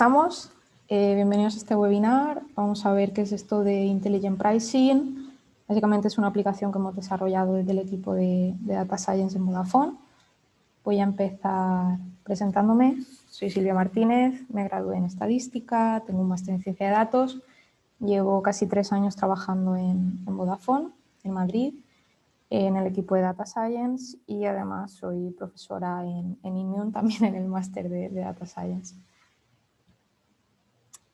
Empezamos. Bienvenidos a este webinar. Vamos a ver qué es esto de Intelligent Pricing. Básicamente es una aplicación que hemos desarrollado desde el equipo de Data Science en Vodafone. Voy a empezar presentándome. Soy Silvia Martínez, me gradué en Estadística, tengo un máster en Ciencia de Datos. Llevo casi 3 años trabajando en Vodafone, en Madrid, en el equipo de Data Science y además soy profesora en Immune, también en el máster de Data Science.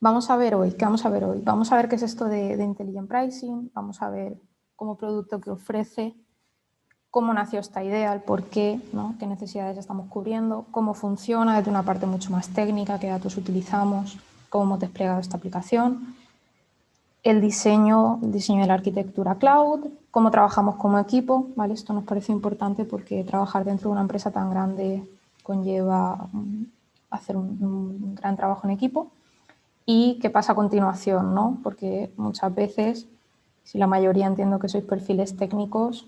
Vamos a ver hoy, ¿qué vamos a ver hoy? Vamos a ver qué es esto de Intelligent Pricing, vamos a ver cómo producto que ofrece, cómo nació esta idea, el por qué, ¿no? Qué necesidades estamos cubriendo, cómo funciona desde una parte mucho más técnica, qué datos utilizamos, cómo hemos desplegado esta aplicación, el diseño de la arquitectura cloud, cómo trabajamos como equipo, ¿vale? Esto nos parece importante porque trabajar dentro de una empresa tan grande conlleva hacer un gran trabajo en equipo. Y qué pasa a continuación, ¿no? Porque muchas veces, si la mayoría entiendo que sois perfiles técnicos,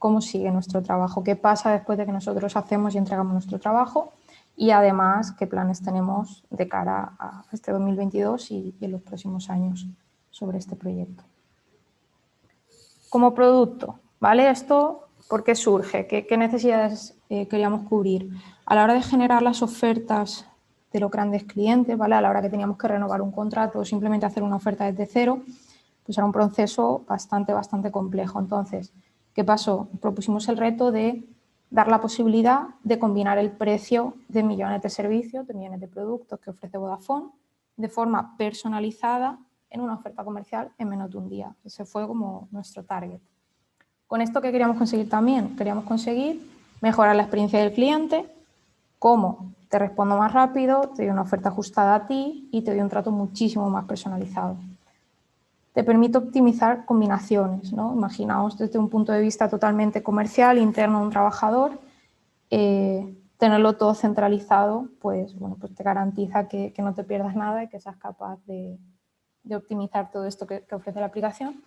¿cómo sigue nuestro trabajo? ¿Qué pasa después de que nosotros hacemos y entregamos nuestro trabajo? Y además, ¿qué planes tenemos de cara a este 2022 y en los próximos años sobre este proyecto? Como producto, ¿vale? Esto, ¿por qué surge? ¿Qué necesidades queríamos cubrir? A la hora de generar las ofertas de los grandes clientes, ¿vale? A la hora que teníamos que renovar un contrato o simplemente hacer una oferta desde cero, pues era un proceso bastante complejo. Entonces, ¿qué pasó? Propusimos el reto de dar la posibilidad de combinar el precio de millones de servicios, de millones de productos que ofrece Vodafone de forma personalizada en una oferta comercial en menos de un día. Ese fue como nuestro target. Con esto, ¿qué queríamos conseguir también? Queríamos conseguir mejorar la experiencia del cliente. ¿Cómo? Te respondo más rápido, te doy una oferta ajustada a ti y te doy un trato muchísimo más personalizado. Te permite optimizar combinaciones, ¿no? Imaginaos desde un punto de vista totalmente comercial, interno a un trabajador, tenerlo todo centralizado, pues, bueno, pues te garantiza que no te pierdas nada y que seas capaz de optimizar todo esto que ofrece la aplicación.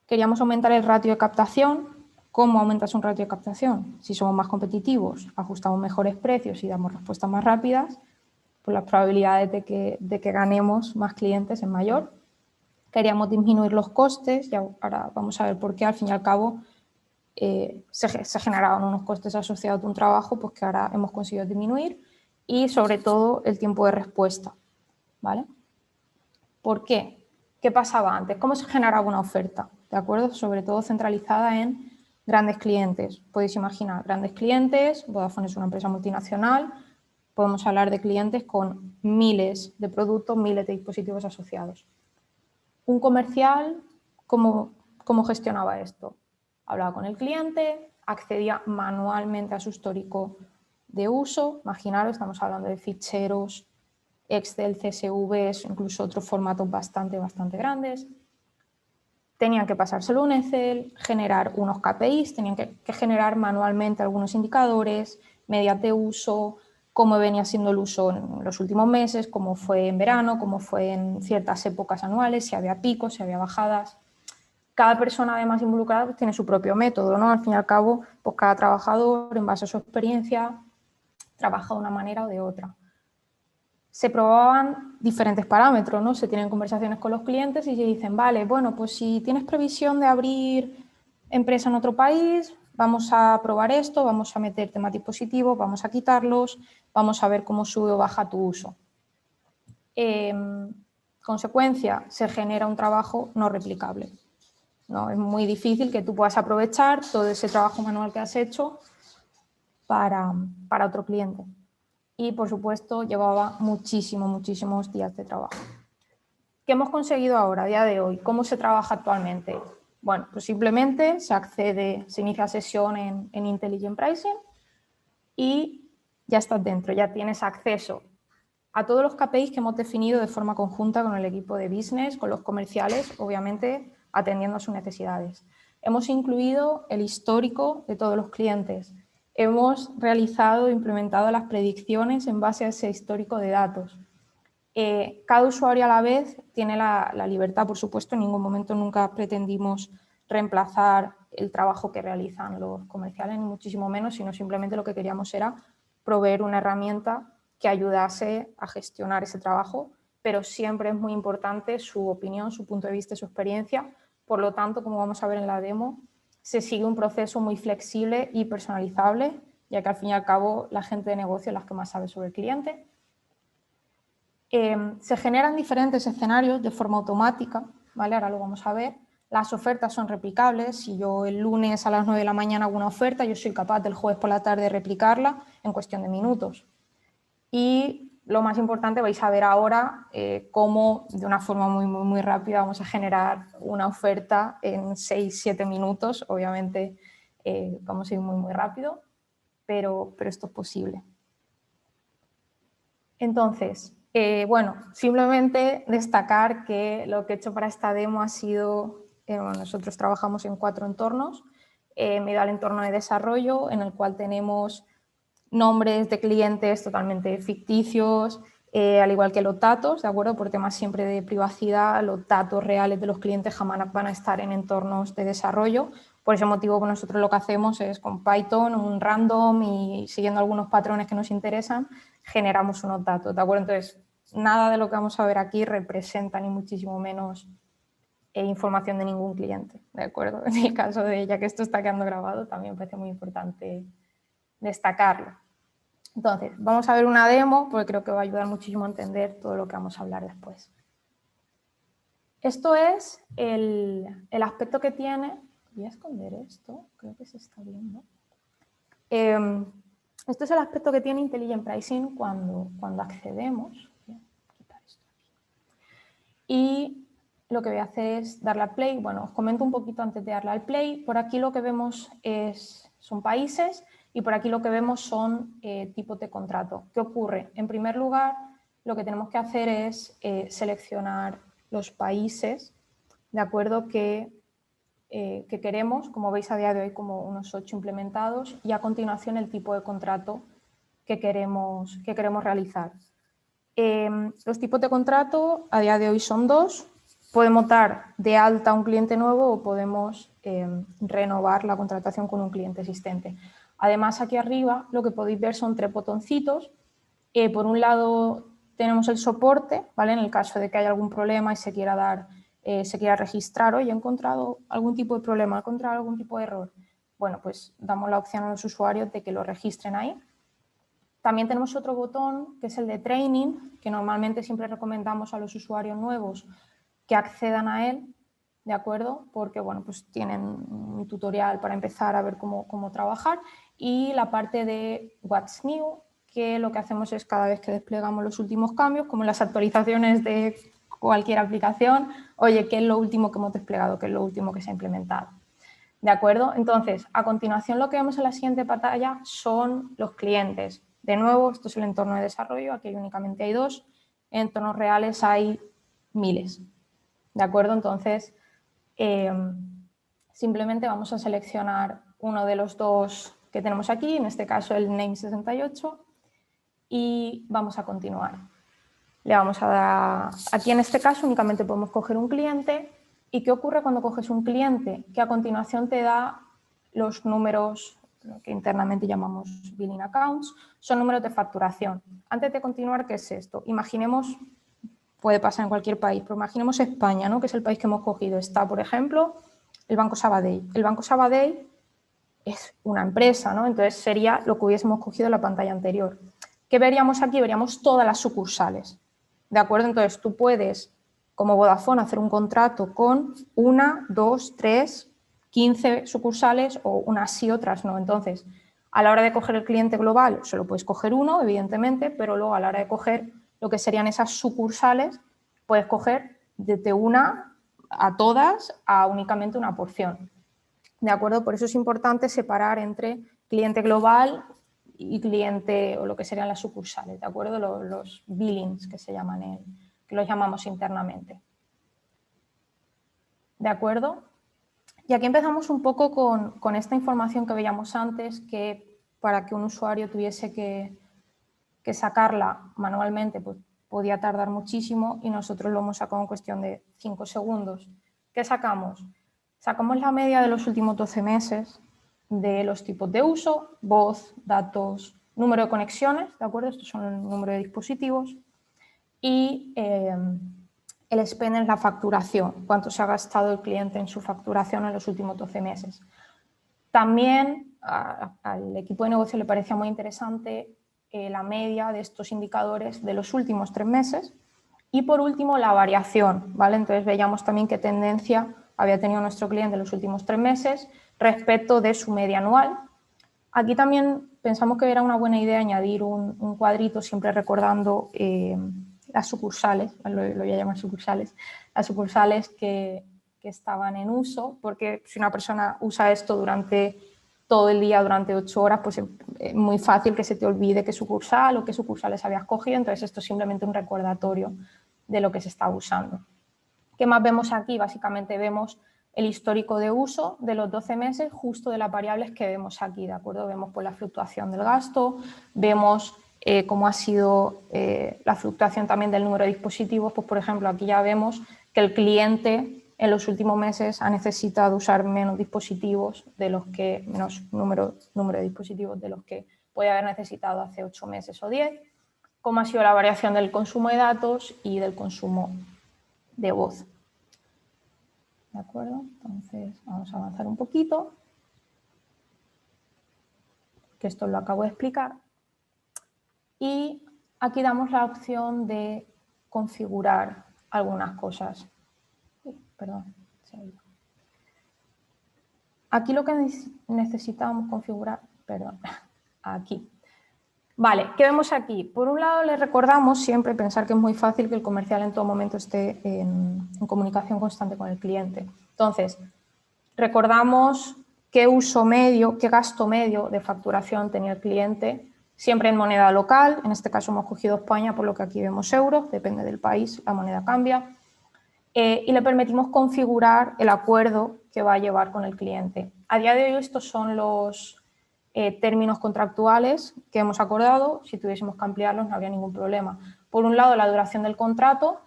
Queríamos aumentar el ratio de captación. ¿Cómo aumentas un ratio de captación? Si somos más competitivos, ajustamos mejores precios y damos respuestas más rápidas, pues las probabilidades de que ganemos más clientes es mayor. Queríamos disminuir los costes, y ahora vamos a ver por qué, al fin y al cabo, se generaban unos costes asociados a un trabajo pues que ahora hemos conseguido disminuir y, sobre todo, el tiempo de respuesta, ¿vale? ¿Por qué? ¿Qué pasaba antes? ¿Cómo se generaba una oferta? ¿De acuerdo? Sobre todo centralizada en grandes clientes. Podéis imaginar, grandes clientes, Vodafone es una empresa multinacional, podemos hablar de clientes con miles de productos, miles de dispositivos asociados. Un comercial, ¿cómo gestionaba esto? Hablaba con el cliente, accedía manualmente a su histórico de uso. Imaginaros, estamos hablando de ficheros, Excel, CSVs, incluso otros formatos bastante grandes. Tenían que pasárselo un Excel, generar unos KPIs, tenían que generar manualmente algunos indicadores, medidas de uso, cómo venía siendo el uso en los últimos meses, cómo fue en verano, cómo fue en ciertas épocas anuales, si había picos, si había bajadas. Cada persona además involucrada pues tiene su propio método, ¿no? Al fin y al cabo, pues cada trabajador, en base a su experiencia, trabaja de una manera o de otra. Se probaban diferentes parámetros, ¿no? Se tienen conversaciones con los clientes y se dicen, vale, bueno, pues si tienes previsión de abrir empresa en otro país, vamos a probar esto, vamos a meter temas dispositivos, vamos a quitarlos, vamos a ver cómo sube o baja tu uso. Consecuencia, se genera un trabajo no replicable, ¿no? Es muy difícil que tú puedas aprovechar todo ese trabajo manual que has hecho para otro cliente. Y, por supuesto, llevaba muchísimos días de trabajo. ¿Qué hemos conseguido ahora, a día de hoy? ¿Cómo se trabaja actualmente? Bueno, pues simplemente se inicia sesión en Intelligent Pricing y ya estás dentro, ya tienes acceso a todos los KPIs que hemos definido de forma conjunta con el equipo de business, con los comerciales, obviamente atendiendo a sus necesidades. Hemos incluido el histórico de todos los clientes. Hemos realizado e implementado las predicciones en base a ese histórico de datos. Cada usuario a la vez tiene la libertad, por supuesto, en ningún momento nunca pretendimos reemplazar el trabajo que realizan los comerciales, ni muchísimo menos, sino simplemente lo que queríamos era proveer una herramienta que ayudase a gestionar ese trabajo, pero siempre es muy importante su opinión, su punto de vista y su experiencia. Por lo tanto, como vamos a ver en la demo, se sigue un proceso muy flexible y personalizable, ya que al fin y al cabo la gente de negocio es la que más sabe sobre el cliente. Se generan diferentes escenarios de forma automática, ¿vale? Ahora lo vamos a ver. Las ofertas son replicables. Si yo el lunes a las 9 de la mañana hago una oferta, yo soy capaz del jueves por la tarde replicarla en cuestión de minutos. Y lo más importante, vais a ver ahora cómo de una forma muy rápida vamos a generar una oferta en 6-7 minutos. Obviamente vamos a ir muy rápido, pero esto es posible. Entonces, bueno, simplemente destacar que lo que he hecho para esta demo ha sido, nosotros trabajamos en 4 entornos. Me he ido al entorno de desarrollo, en el cual tenemos nombres de clientes totalmente ficticios, al igual que los datos, ¿de acuerdo? Por temas siempre de privacidad, los datos reales de los clientes jamás van a estar en entornos de desarrollo. Por ese motivo, nosotros lo que hacemos es con Python, un random y siguiendo algunos patrones que nos interesan, generamos unos datos, ¿de acuerdo? Entonces, nada de lo que vamos a ver aquí representa ni muchísimo menos información de ningún cliente, ¿de acuerdo? En el caso de, ya que esto está quedando grabado, también me parece muy importante destacarlo. Entonces, vamos a ver una demo porque creo que va a ayudar muchísimo a entender todo lo que vamos a hablar después. Esto es el aspecto que tiene. Voy a esconder esto, creo que se está viendo. Esto es el aspecto que tiene Intelligent Pricing cuando accedemos. Voy a quitar esto aquí. Y lo que voy a hacer es darle a play. Bueno, os comento un poquito antes de darle al play. Por aquí lo que vemos son países y por aquí lo que vemos son tipos de contrato. ¿Qué ocurre? En primer lugar, lo que tenemos que hacer es seleccionar los países, ¿de acuerdo? Que queremos, como veis a día de hoy, como unos 8 implementados, y a continuación el tipo de contrato que queremos realizar. Los tipos de contrato a día de hoy son 2. Podemos dar de alta a un cliente nuevo o podemos renovar la contratación con un cliente existente. Además, aquí arriba lo que podéis ver son 3 botoncitos. Por un lado tenemos el soporte, ¿vale? En el caso de que haya algún problema y se quiera registrar, oye, he encontrado algún tipo de problema, he encontrado algún tipo de error. Bueno, pues damos la opción a los usuarios de que lo registren ahí. También tenemos otro botón que es el de training, que normalmente siempre recomendamos a los usuarios nuevos que accedan a él, ¿de acuerdo? Porque, bueno, pues tienen un tutorial para empezar a ver cómo trabajar. Y la parte de What's New, que lo que hacemos es cada vez que desplegamos los últimos cambios, como las actualizaciones de cualquier aplicación, oye, ¿qué es lo último que hemos desplegado? ¿Qué es lo último que se ha implementado? ¿De acuerdo? Entonces, a continuación lo que vemos en la siguiente pantalla son los clientes. De nuevo, esto es el entorno de desarrollo, aquí únicamente hay 2, en entornos reales hay miles. ¿De acuerdo? Entonces, simplemente vamos a seleccionar uno de los 2 que tenemos aquí, en este caso el name68, y vamos a continuar. Le vamos a dar, aquí en este caso únicamente podemos coger un cliente. ¿Y qué ocurre cuando coges un cliente? Que a continuación te da los números, lo que internamente llamamos billing accounts, son números de facturación. Antes de continuar, ¿qué es esto? Imaginemos, puede pasar en cualquier país, pero imaginemos España, ¿no? Que es el país que hemos cogido. Está, por ejemplo, el Banco Sabadell. El Banco Sabadell es una empresa, ¿no? Entonces sería lo que hubiésemos cogido en la pantalla anterior. ¿Qué veríamos aquí? Veríamos todas las sucursales. ¿De acuerdo? Entonces tú puedes, como Vodafone, hacer un contrato con 1, 2, 3, 15 sucursales o unas sí, otras no. Entonces, a la hora de coger el cliente global, solo puedes coger uno, evidentemente, pero luego a la hora de coger lo que serían esas sucursales, puedes coger desde una a todas a únicamente una porción. ¿De acuerdo? Por eso es importante separar entre cliente global y cliente o lo que serían las sucursales, ¿de acuerdo? Los billings que se llaman, que los llamamos internamente. ¿De acuerdo? Y aquí empezamos un poco con esta información que veíamos antes, que para que un usuario tuviese que sacarla manualmente, pues podía tardar muchísimo y nosotros lo hemos sacado en cuestión de 5 segundos. ¿Qué sacamos? Sacamos la media de los últimos 12 meses de los tipos de uso, voz, datos, número de conexiones, ¿de acuerdo? Estos son el número de dispositivos. Y el spend es la facturación, cuánto se ha gastado el cliente en su facturación en los últimos 12 meses. También al equipo de negocio le parecía muy interesante la media de estos indicadores de los últimos 3 meses. Y por último, la variación, ¿vale? Entonces veíamos también qué tendencia había tenido nuestro cliente en los últimos 3 meses respecto de su media anual. Aquí también pensamos que era una buena idea añadir un cuadrito, siempre recordando las sucursales, lo voy a llamar sucursales, las sucursales que estaban en uso, porque si una persona usa esto durante todo el día, durante 8 horas, pues es muy fácil que se te olvide qué sucursal o qué sucursales habías cogido, entonces esto es simplemente un recordatorio de lo que se está usando. ¿Qué más vemos aquí? Básicamente vemos el histórico de uso de los 12 meses justo de las variables que vemos aquí, ¿de acuerdo? Vemos pues, la fluctuación del gasto, vemos cómo ha sido la fluctuación también del número de dispositivos, pues por ejemplo aquí ya vemos que el cliente en los últimos meses ha necesitado usar menos dispositivos de los que, menos número de dispositivos de los que puede haber necesitado hace 8 meses o 10, cómo ha sido la variación del consumo de datos y del consumo de voz. ¿De acuerdo? Entonces vamos a avanzar un poquito, que esto lo acabo de explicar. Y aquí damos la opción de configurar algunas cosas. Perdón, se ha ido. Aquí lo que necesitamos configurar, perdón, aquí. Vale, ¿qué vemos aquí? Por un lado, les recordamos siempre pensar que es muy fácil que el comercial en todo momento esté en comunicación constante con el cliente. Entonces, recordamos qué uso medio, qué gasto medio de facturación tenía el cliente, siempre en moneda local, en este caso hemos cogido España, por lo que aquí vemos euros, depende del país, la moneda cambia, y le permitimos configurar el acuerdo que va a llevar con el cliente. A día de hoy estos son los términos contractuales que hemos acordado, si tuviésemos que ampliarlos no habría ningún problema. Por un lado, la duración del contrato,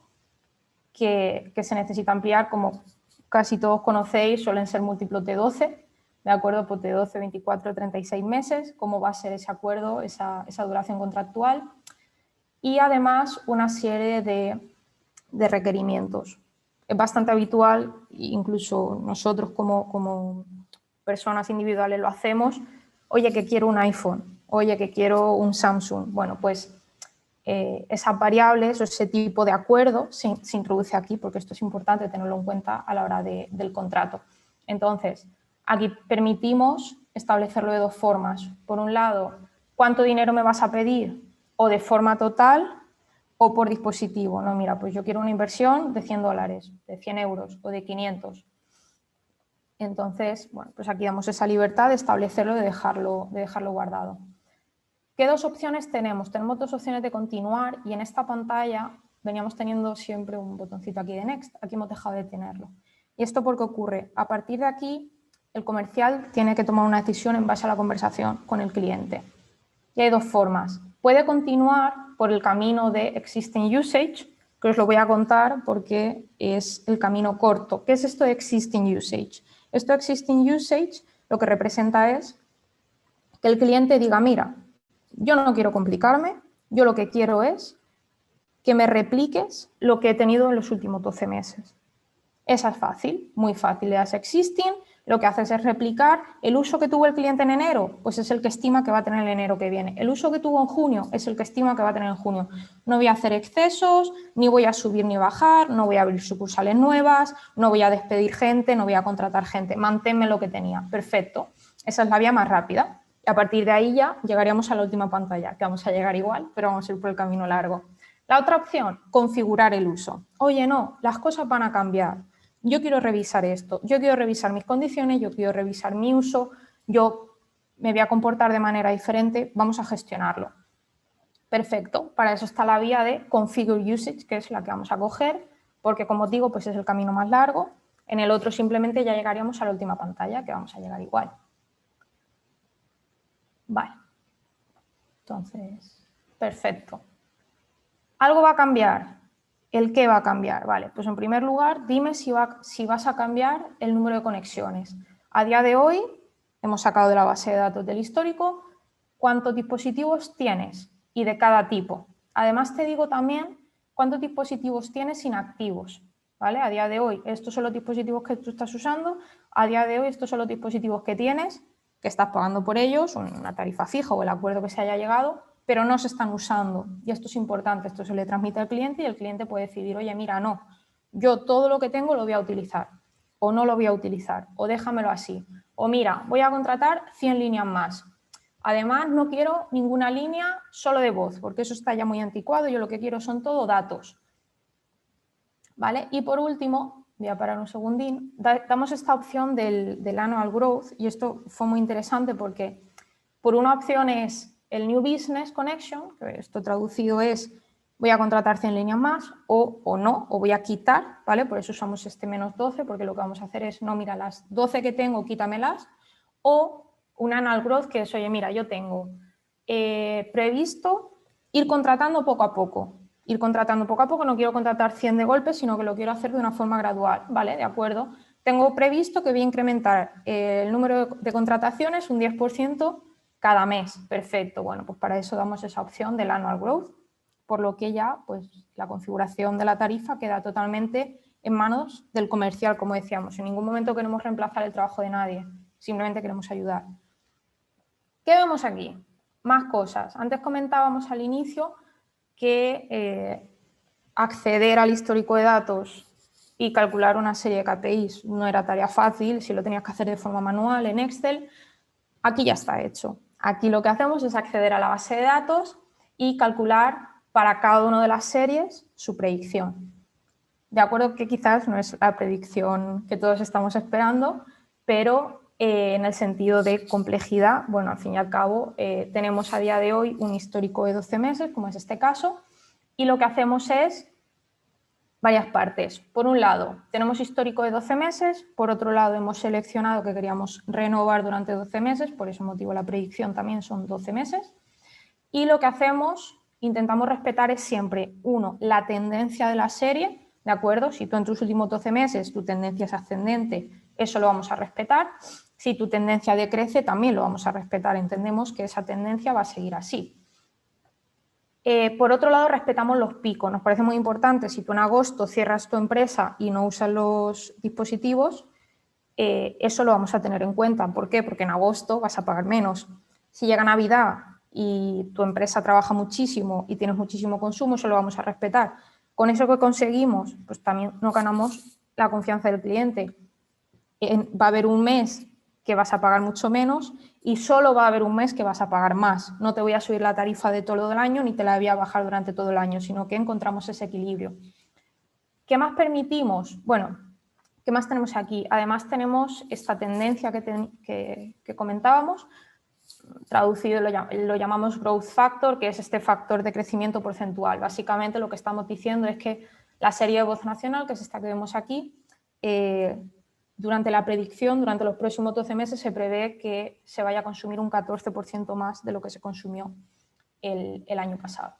que se necesita ampliar, como casi todos conocéis, suelen ser múltiplos de 12, ¿de acuerdo? Pues de 12, 24, 36 meses, cómo va a ser ese acuerdo, esa duración contractual. Y además una serie de requerimientos. Es bastante habitual, incluso nosotros como personas individuales lo hacemos, oye, que quiero un iPhone, oye, que quiero un Samsung. Bueno, pues esas variables o ese tipo de acuerdo se introduce aquí, porque esto es importante tenerlo en cuenta a la hora del contrato. Entonces, aquí permitimos establecerlo de dos formas. Por un lado, ¿cuánto dinero me vas a pedir? O de forma total o por dispositivo. No, mira, pues yo quiero una inversión de $100, de 100 euros o de 500. Entonces, bueno, pues aquí damos esa libertad de establecerlo, de dejarlo guardado. ¿Qué dos opciones tenemos? Tenemos dos opciones de continuar y en esta pantalla veníamos teniendo siempre un botoncito aquí de Next. Aquí hemos dejado de tenerlo. ¿Y esto por qué ocurre? A partir de aquí, el comercial tiene que tomar una decisión en base a la conversación con el cliente. Y hay dos formas. Puede continuar por el camino de Existing Usage, que os lo voy a contar porque es el camino corto. ¿Qué es esto de Existing Usage? Esto de Existing Usage lo que representa es que el cliente diga, mira, yo no quiero complicarme, yo lo que quiero es que me repliques lo que he tenido en los últimos 12 meses. Esa es fácil, muy fácil. Le das Existing, lo que haces es replicar el uso que tuvo el cliente en enero, pues es el que estima que va a tener el enero que viene. El uso que tuvo en junio es el que estima que va a tener en junio. No voy a hacer excesos, ni voy a subir ni bajar, no voy a abrir sucursales nuevas, no voy a despedir gente, no voy a contratar gente. Manténme lo que tenía. Perfecto. Esa es la vía más rápida. Y a partir de ahí ya llegaríamos a la última pantalla, que vamos a llegar igual, pero vamos a ir por el camino largo. La otra opción, configurar el uso. Oye, no, las cosas van a cambiar. Yo quiero revisar esto, yo quiero revisar mis condiciones, yo quiero revisar mi uso, yo me voy a comportar de manera diferente, vamos a gestionarlo. Perfecto, para eso está la vía de Configure Usage, que es la que vamos a coger, porque como os digo, pues es el camino más largo. En el otro simplemente ya llegaríamos a la última pantalla, que vamos a llegar igual. Vale, entonces, perfecto. ¿Algo va a cambiar? ¿El qué va a cambiar? Vale, pues en primer lugar, dime si vas a cambiar el número de conexiones. A día de hoy, hemos sacado de la base de datos del histórico, cuántos dispositivos tienes y de cada tipo. Además te digo también cuántos dispositivos tienes inactivos, ¿vale? A día de hoy estos son los dispositivos que tú estás usando, a día de hoy estos son los dispositivos que tienes, que estás pagando por ellos, una tarifa fija o el acuerdo que se haya llegado, pero no se están usando. Y esto es importante, esto se le transmite al cliente y el cliente puede decidir, oye, mira, no, yo todo lo que tengo lo voy a utilizar, o no lo voy a utilizar, o déjamelo así, o mira, voy a contratar 100 líneas más. Además, no quiero ninguna línea solo de voz, porque eso está ya muy anticuado, yo lo que quiero son todo datos. ¿Vale? Y por último, voy a parar un segundín, damos esta opción del Annual Growth, y esto fue muy interesante porque por una opción es el New Business Connection, que esto traducido es voy a contratar 100 líneas más o no, o voy a quitar, ¿vale? Por eso usamos este menos 12, porque lo que vamos a hacer es, no, mira, las 12 que tengo, quítamelas, o un Annual Growth que es, oye, mira, yo tengo previsto ir contratando poco a poco. Ir contratando poco a poco, no quiero contratar 100 de golpe, sino que lo quiero hacer de una forma gradual, ¿vale? De acuerdo. Tengo previsto que voy a incrementar el número de contrataciones un 10% cada mes. Perfecto. Bueno, pues para eso damos esa opción del Annual Growth, por lo que ya pues, la configuración de la tarifa queda totalmente en manos del comercial, como decíamos. En ningún momento queremos reemplazar el trabajo de nadie, simplemente queremos ayudar. ¿Qué vemos aquí? Más cosas. Antes comentábamos al inicio que acceder al histórico de datos y calcular una serie de KPIs no era tarea fácil, si lo tenías que hacer de forma manual en Excel. Aquí ya está hecho. Aquí lo que hacemos es acceder a la base de datos y calcular para cada una de las series su predicción. De acuerdo que quizás no es la predicción que todos estamos esperando, pero en el sentido de complejidad, bueno, al fin y al cabo tenemos a día de hoy un histórico de 12 meses, como es este caso, y lo que hacemos es varias partes. Por un lado, tenemos histórico de 12 meses, por otro lado, hemos seleccionado que queríamos renovar durante 12 meses, por ese motivo la predicción también son 12 meses, y lo que hacemos, intentamos respetar es siempre, uno, la tendencia de la serie, ¿de acuerdo? Si tú en tus últimos 12 meses tu tendencia es ascendente, eso lo vamos a respetar. Si tu tendencia decrece, también lo vamos a respetar. Entendemos que esa tendencia va a seguir así. Por otro lado, respetamos los picos. Nos parece muy importante, si tú en agosto cierras tu empresa y no usas los dispositivos, eso lo vamos a tener en cuenta. ¿Por qué? Porque en agosto vas a pagar menos. Si llega Navidad y tu empresa trabaja muchísimo y tienes muchísimo consumo, eso lo vamos a respetar. Con eso que conseguimos, pues también no ganamos la confianza del cliente. Va a haber un mes que vas a pagar mucho menos y solo va a haber un mes que vas a pagar más. No te voy a subir la tarifa de todo el año ni te la voy a bajar durante todo el año, sino que encontramos ese equilibrio. ¿Qué más permitimos? Bueno, ¿qué más tenemos aquí? Además tenemos esta tendencia que comentábamos, traducido lo llamamos growth factor, que es este factor de crecimiento porcentual. Básicamente lo que estamos diciendo es que la serie de voz nacional, que es esta que vemos aquí, durante la predicción, durante los próximos 12 meses, se prevé que se vaya a consumir un 14% más de lo que se consumió el año pasado.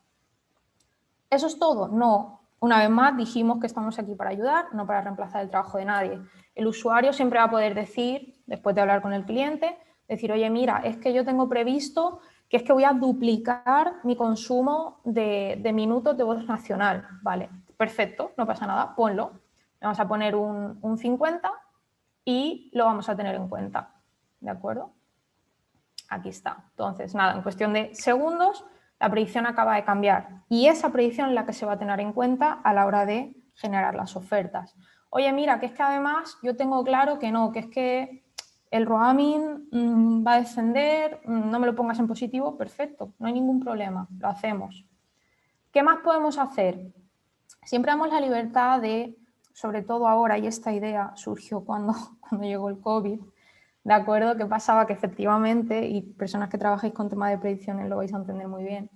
¿Eso es todo? No. Una vez más, dijimos que estamos aquí para ayudar, no para reemplazar el trabajo de nadie. El usuario siempre va a poder decir, después de hablar con el cliente, decir, oye, mira, es que yo tengo previsto que es que voy a duplicar mi consumo de minutos de voz nacional. Vale, perfecto, no pasa nada, ponlo. Vamos a poner un 50 y lo vamos a tener en cuenta, ¿de acuerdo? Aquí está. Entonces, nada, en cuestión de segundos, la predicción acaba de cambiar y esa predicción es la que se va a tener en cuenta a la hora de generar las ofertas. Oye, mira, que es que además yo tengo claro que no, que es que el roaming va a descender, no me lo pongas en positivo, perfecto, no hay ningún problema, lo hacemos. ¿Qué más podemos hacer? Siempre damos la libertad de, sobre todo ahora, y esta idea surgió cuando llegó el COVID, ¿de acuerdo? ¿Qué pasaba? Que efectivamente, y personas que trabajáis con temas de predicciones lo vais a entender muy bien,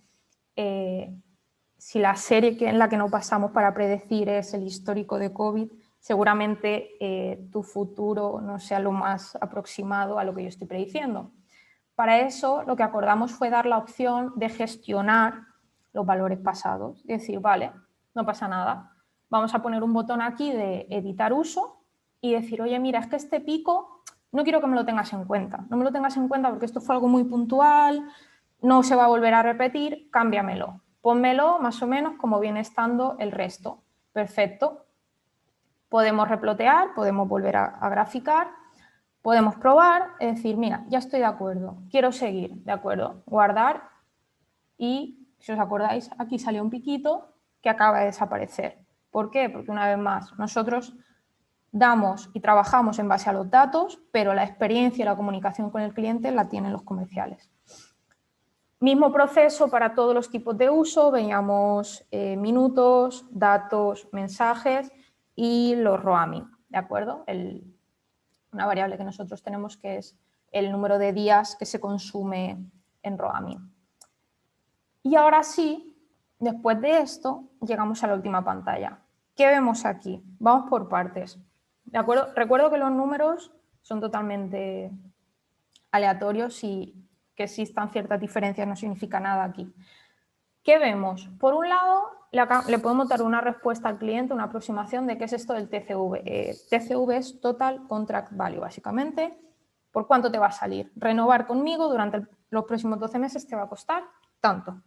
si la serie en la que no pasamos para predecir es el histórico de COVID, seguramente tu futuro no sea lo más aproximado a lo que yo estoy prediciendo. Para eso, lo que acordamos fue dar la opción de gestionar los valores pasados. Es decir, vale, no pasa nada. Vamos a poner un botón aquí de editar uso y decir, oye, mira, es que este pico no quiero que me lo tengas en cuenta. No me lo tengas en cuenta porque esto fue algo muy puntual, no se va a volver a repetir, cámbiamelo. Pónmelo más o menos como viene estando el resto. Perfecto. Podemos replotear, podemos volver a graficar, podemos probar, es decir, mira, ya estoy de acuerdo, quiero seguir, de acuerdo, guardar y, si os acordáis, aquí salió un piquito que acaba de desaparecer. ¿Por qué? Porque una vez más, nosotros damos y trabajamos en base a los datos, pero la experiencia y la comunicación con el cliente la tienen los comerciales. Mismo proceso para todos los tipos de uso, veíamos minutos, datos, mensajes y los roaming, ¿de acuerdo? Una variable que nosotros tenemos que es el número de días que se consume en roaming. Y ahora sí, después de esto, llegamos a la última pantalla. ¿Qué vemos aquí? Vamos por partes. ¿De acuerdo? Recuerdo que los números son totalmente aleatorios y que existan ciertas diferencias no significa nada aquí. ¿Qué vemos? Por un lado, le podemos dar una respuesta al cliente, una aproximación de qué es esto del TCV. TCV es Total Contract Value, básicamente. ¿Por cuánto te va a salir? Renovar conmigo durante los próximos 12 meses te va a costar tanto.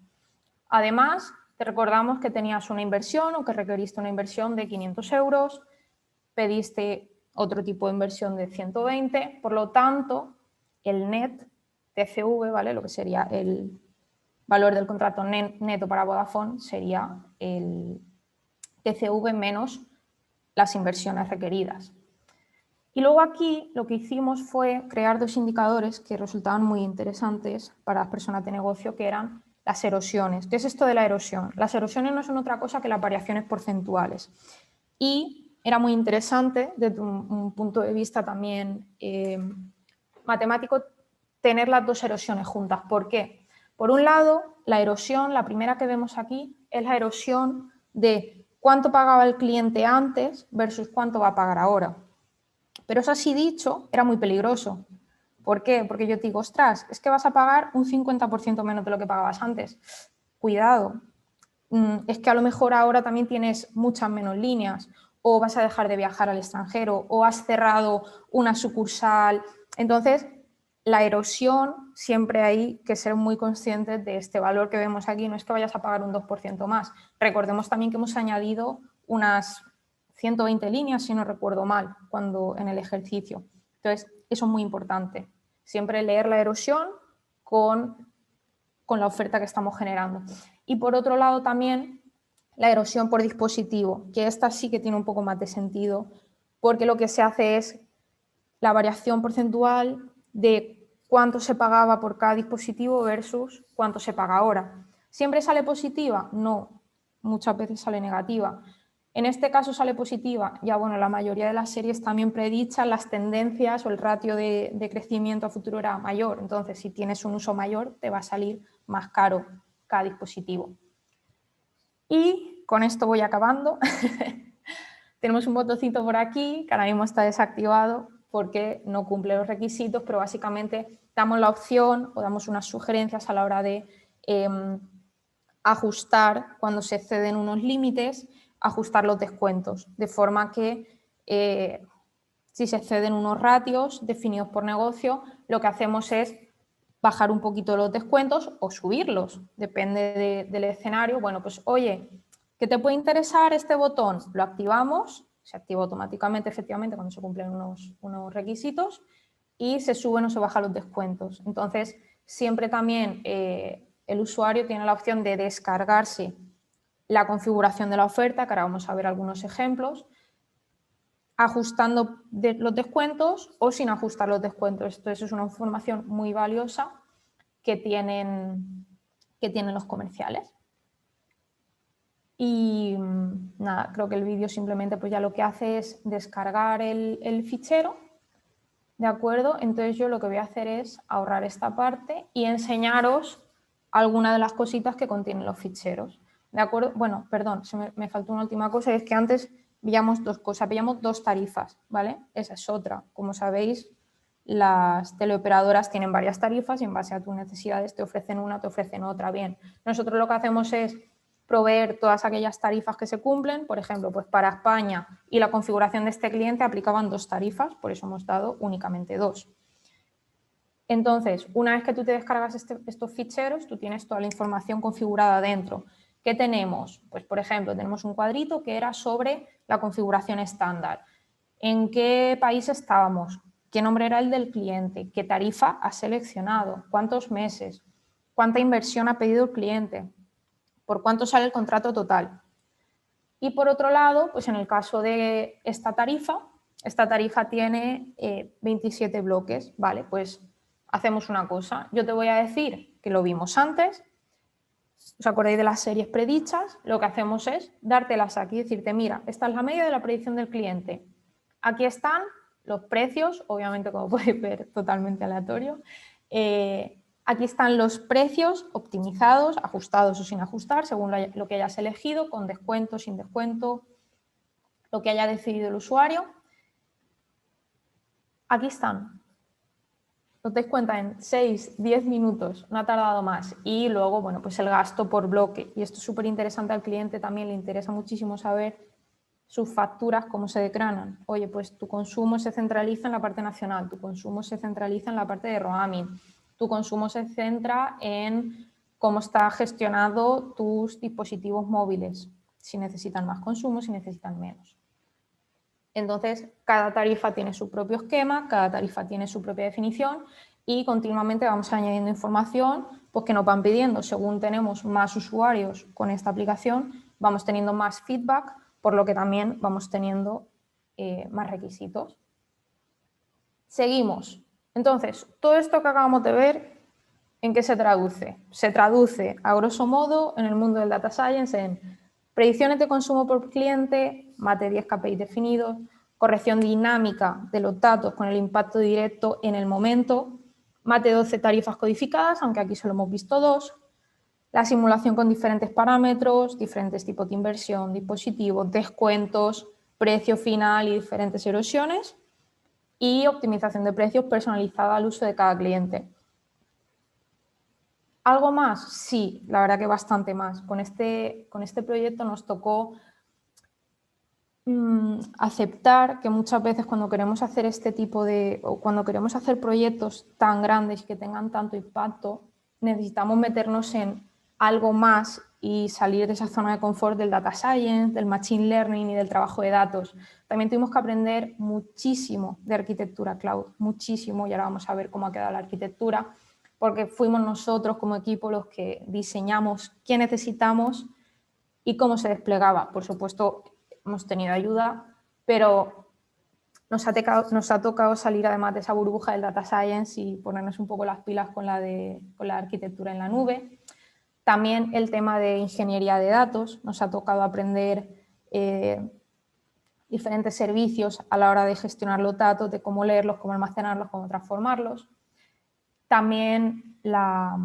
Además, te recordamos que tenías una inversión o que requeriste una inversión de 500 euros, pediste otro tipo de inversión de 120, por lo tanto, el net TCV, ¿vale? Lo que sería el valor del contrato neto para Vodafone sería el TCV menos las inversiones requeridas. Y luego aquí lo que hicimos fue crear dos indicadores que resultaban muy interesantes para las personas de negocio, que eran las erosiones. ¿Qué es esto de la erosión? Las erosiones no son otra cosa que las variaciones porcentuales. Y era muy interesante desde un punto de vista también matemático tener las dos erosiones juntas. ¿Por qué? Por un lado, la erosión, la primera que vemos aquí, es la erosión de cuánto pagaba el cliente antes versus cuánto va a pagar ahora. Pero eso así dicho, era muy peligroso. ¿Por qué? Porque yo te digo, ostras, es que vas a pagar un 50% menos de lo que pagabas antes. Cuidado, es que a lo mejor ahora también tienes muchas menos líneas, o vas a dejar de viajar al extranjero, o has cerrado una sucursal. Entonces, la erosión, siempre hay que ser muy conscientes de este valor que vemos aquí. No es que vayas a pagar un 2% más. Recordemos también que hemos añadido unas 120 líneas, si no recuerdo mal, en el ejercicio. Entonces, eso es muy importante. Siempre leer la erosión con la oferta que estamos generando. Y por otro lado también la erosión por dispositivo, que esta sí que tiene un poco más de sentido, porque lo que se hace es la variación porcentual de cuánto se pagaba por cada dispositivo versus cuánto se paga ahora. ¿Siempre sale positiva? No, muchas veces sale negativa. En este caso sale positiva, ya bueno, la mayoría de las series también predichan las tendencias o el ratio de crecimiento a futuro era mayor, entonces si tienes un uso mayor te va a salir más caro cada dispositivo. Y con esto voy acabando. Tenemos un botoncito por aquí que ahora mismo está desactivado porque no cumple los requisitos, pero básicamente damos la opción o damos unas sugerencias a la hora de ajustar cuando se exceden unos límites, ajustar los descuentos, de forma que si se exceden unos ratios definidos por negocio, lo que hacemos es bajar un poquito los descuentos o subirlos, depende del escenario. Bueno, pues oye, ¿qué te puede interesar este botón? Lo activamos, se activa automáticamente, efectivamente, cuando se cumplen unos requisitos y se suben o se bajan los descuentos. Entonces, siempre también el usuario tiene la opción de descargarse la configuración de la oferta, que ahora vamos a ver algunos ejemplos, ajustando los descuentos o sin ajustar los descuentos. Entonces, es una información muy valiosa que tienen los comerciales. Y nada, creo que el vídeo simplemente pues ya lo que hace es descargar el fichero, ¿de acuerdo? Entonces yo lo que voy a hacer es ahorrar esta parte y enseñaros algunas de las cositas que contienen los ficheros, ¿de acuerdo? Bueno, perdón, me faltó una última cosa, es que antes veíamos dos cosas, veíamos dos tarifas, ¿vale? Esa es otra. Como sabéis, las teleoperadoras tienen varias tarifas y en base a tus necesidades te ofrecen una, te ofrecen otra. Bien, nosotros lo que hacemos es proveer todas aquellas tarifas que se cumplen, por ejemplo, pues para España y la configuración de este cliente aplicaban dos tarifas, por eso hemos dado únicamente dos. Entonces, una vez que tú te descargas estos ficheros, tú tienes toda la información configurada dentro. ¿Qué tenemos? Pues, por ejemplo, tenemos un cuadrito que era sobre la configuración estándar. ¿En qué país estábamos? ¿Qué nombre era el del cliente? ¿Qué tarifa has seleccionado? ¿Cuántos meses? ¿Cuánta inversión ha pedido el cliente? ¿Por cuánto sale el contrato total? Y por otro lado, pues en el caso de esta tarifa tiene 27 bloques, ¿vale? Pues hacemos una cosa. Yo te voy a decir que lo vimos antes. ¿Os acordáis de las series predichas? Lo que hacemos es dártelas aquí y decirte, mira, esta es la media de la predicción del cliente. Aquí están los precios, obviamente como podéis ver totalmente aleatorio. Aquí están los precios optimizados, ajustados o sin ajustar, según lo que hayas elegido, con descuento, sin descuento, lo que haya decidido el usuario. Aquí están. Os dais cuenta, en 6, 10 minutos, no ha tardado más. Y luego, bueno, pues el gasto por bloque. Y esto es súper interesante al cliente, también le interesa muchísimo saber sus facturas, cómo se decranan. Oye, pues tu consumo se centraliza en la parte nacional, tu consumo se centraliza en la parte de roaming, tu consumo se centra en cómo está gestionado tus dispositivos móviles, si necesitan más consumo, si necesitan menos. Entonces, cada tarifa tiene su propio esquema, cada tarifa tiene su propia definición y continuamente vamos añadiendo información pues, que nos van pidiendo. Según tenemos más usuarios con esta aplicación, vamos teniendo más feedback, por lo que también vamos teniendo más requisitos. Seguimos. Entonces, todo esto que acabamos de ver, ¿en qué se traduce? Se traduce, a grosso modo, en el mundo del data science en predicciones de consumo por cliente, más de 10 KPIs definidos, corrección dinámica de los datos con el impacto directo en el momento, más de 12 tarifas codificadas, aunque aquí solo hemos visto 2, la simulación con diferentes parámetros, diferentes tipos de inversión, dispositivos, descuentos, precio final y diferentes erosiones, y optimización de precios personalizada al uso de cada cliente. ¿Algo más? Sí, la verdad que bastante más. Con este proyecto nos tocó aceptar que muchas veces cuando queremos hacer o cuando queremos hacer proyectos tan grandes que tengan tanto impacto, necesitamos meternos en algo más y salir de esa zona de confort del data science, del machine learning y del trabajo de datos. También tuvimos que aprender muchísimo de arquitectura cloud, muchísimo, y ahora vamos a ver cómo ha quedado la arquitectura, porque fuimos nosotros como equipo los que diseñamos qué necesitamos y cómo se desplegaba. Por supuesto, hemos tenido ayuda, pero nos ha tocado salir además de esa burbuja del data science y ponernos un poco las pilas con la arquitectura en la nube. También el tema de ingeniería de datos, nos ha tocado aprender diferentes servicios a la hora de gestionar los datos, de cómo leerlos, cómo almacenarlos, cómo transformarlos. También la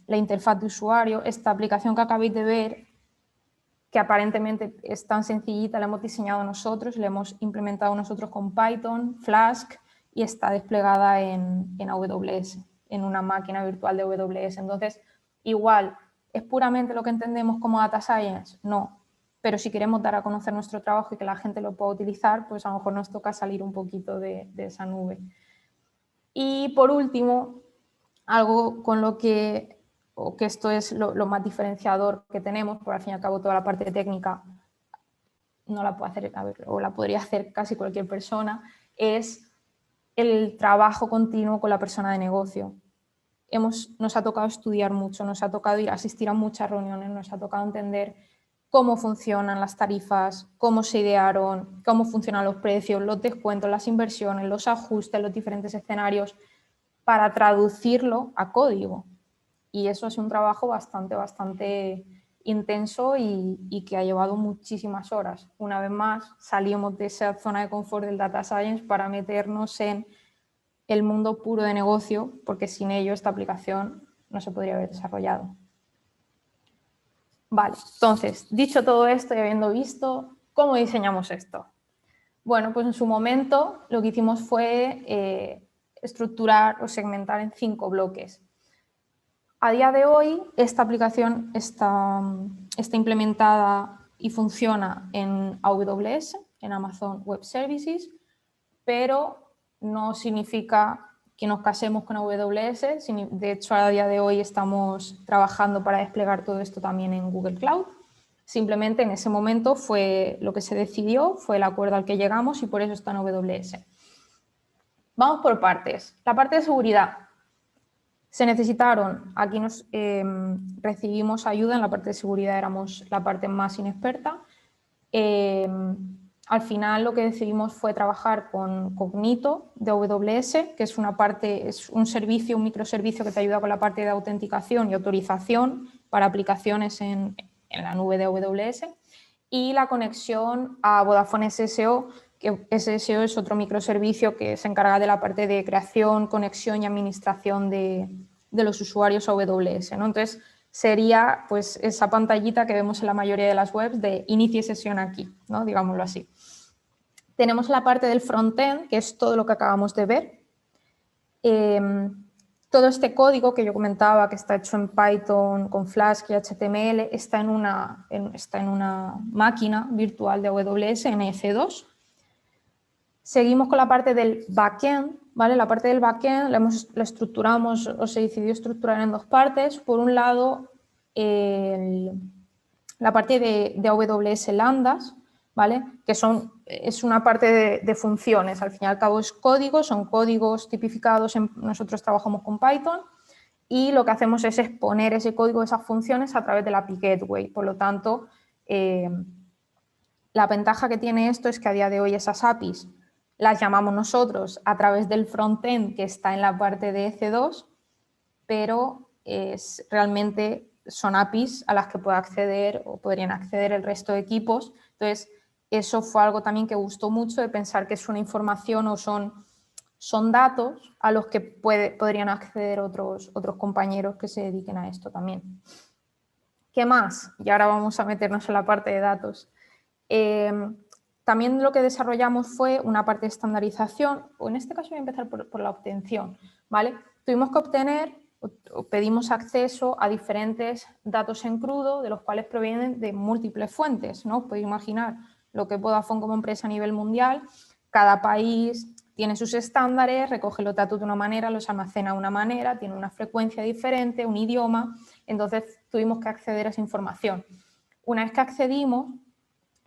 interfaz de usuario, esta aplicación que acabáis de ver, que aparentemente es tan sencillita, la hemos diseñado nosotros, la hemos implementado nosotros con Python, Flask, y está desplegada en AWS, en una máquina virtual de AWS. Entonces, igual, ¿es puramente lo que entendemos como data science? No, pero si queremos dar a conocer nuestro trabajo y que la gente lo pueda utilizar, pues a lo mejor nos toca salir un poquito de esa nube. Y por último, algo con lo que esto es lo más diferenciador que tenemos, por al fin y al cabo toda la parte técnica no la puede hacer, o la podría hacer casi cualquier persona, es el trabajo continuo con la persona de negocio. Nos ha tocado estudiar mucho, nos ha tocado ir a asistir a muchas reuniones, nos ha tocado entender cómo funcionan las tarifas, cómo se idearon, cómo funcionan los precios, los descuentos, las inversiones, los ajustes, los diferentes escenarios, para traducirlo a código. Y eso es un trabajo bastante intenso y que ha llevado muchísimas horas. Una vez más, salimos de esa zona de confort del data science para meternos en el mundo puro de negocio, porque sin ello esta aplicación no se podría haber desarrollado. Vale, entonces, dicho todo esto y habiendo visto, ¿cómo diseñamos esto? Bueno, pues en su momento lo que hicimos fue estructurar o segmentar en 5 bloques. A día de hoy, esta aplicación está implementada y funciona en AWS, en Amazon Web Services, pero no significa que nos casemos con AWS. De hecho, a día de hoy estamos trabajando para desplegar todo esto también en Google Cloud. Simplemente en ese momento fue lo que se decidió, fue el acuerdo al que llegamos y por eso está en AWS. Vamos por partes. La parte de seguridad. Se necesitaron, aquí nos recibimos ayuda, en la parte de seguridad éramos la parte más inexperta. Al final lo que decidimos fue trabajar con Cognito de AWS, que es una parte, es un servicio, un microservicio que te ayuda con la parte de autenticación y autorización para aplicaciones en la nube de AWS, y la conexión a Vodafone SSO, que SSO es otro microservicio que se encarga de la parte de creación, conexión y administración de los usuarios AWS, ¿no? Entonces, sería pues esa pantallita que vemos en la mayoría de las webs de inicie sesión aquí, ¿no? Digámoslo así. Tenemos la parte del frontend, que es todo lo que acabamos de ver. Todo este código que yo comentaba, que está hecho en Python, con Flask y HTML, está en una máquina virtual de AWS, en EC2. Seguimos con la parte del backend, ¿vale? La parte del backend la estructuramos, o se decidió estructurar en dos partes. Por un lado, la parte de AWS Lambdas, ¿vale? Que es una parte de funciones, al fin y al cabo es código, son códigos tipificados, nosotros trabajamos con Python y lo que hacemos es exponer ese código, esas funciones a través de la API Gateway. Por lo tanto, la ventaja que tiene esto es que a día de hoy esas APIs las llamamos nosotros a través del frontend que está en la parte de EC2, pero realmente son APIs a las que puede acceder o podrían acceder el resto de equipos. Entonces, eso fue algo también que gustó mucho, de pensar que es una información o son datos a los que podrían acceder otros compañeros que se dediquen a esto también. ¿Qué más? Y ahora vamos a meternos en la parte de datos. También lo que desarrollamos fue una parte de estandarización, o en este caso voy a empezar por la obtención, ¿vale? Tuvimos que obtener o pedimos acceso a diferentes datos en crudo, de los cuales provienen de múltiples fuentes, ¿no? Podéis imaginar lo que es Vodafone como empresa a nivel mundial. Cada país tiene sus estándares, recoge los datos de una manera, los almacena de una manera, tiene una frecuencia diferente, un idioma, entonces tuvimos que acceder a esa información. Una vez que accedimos,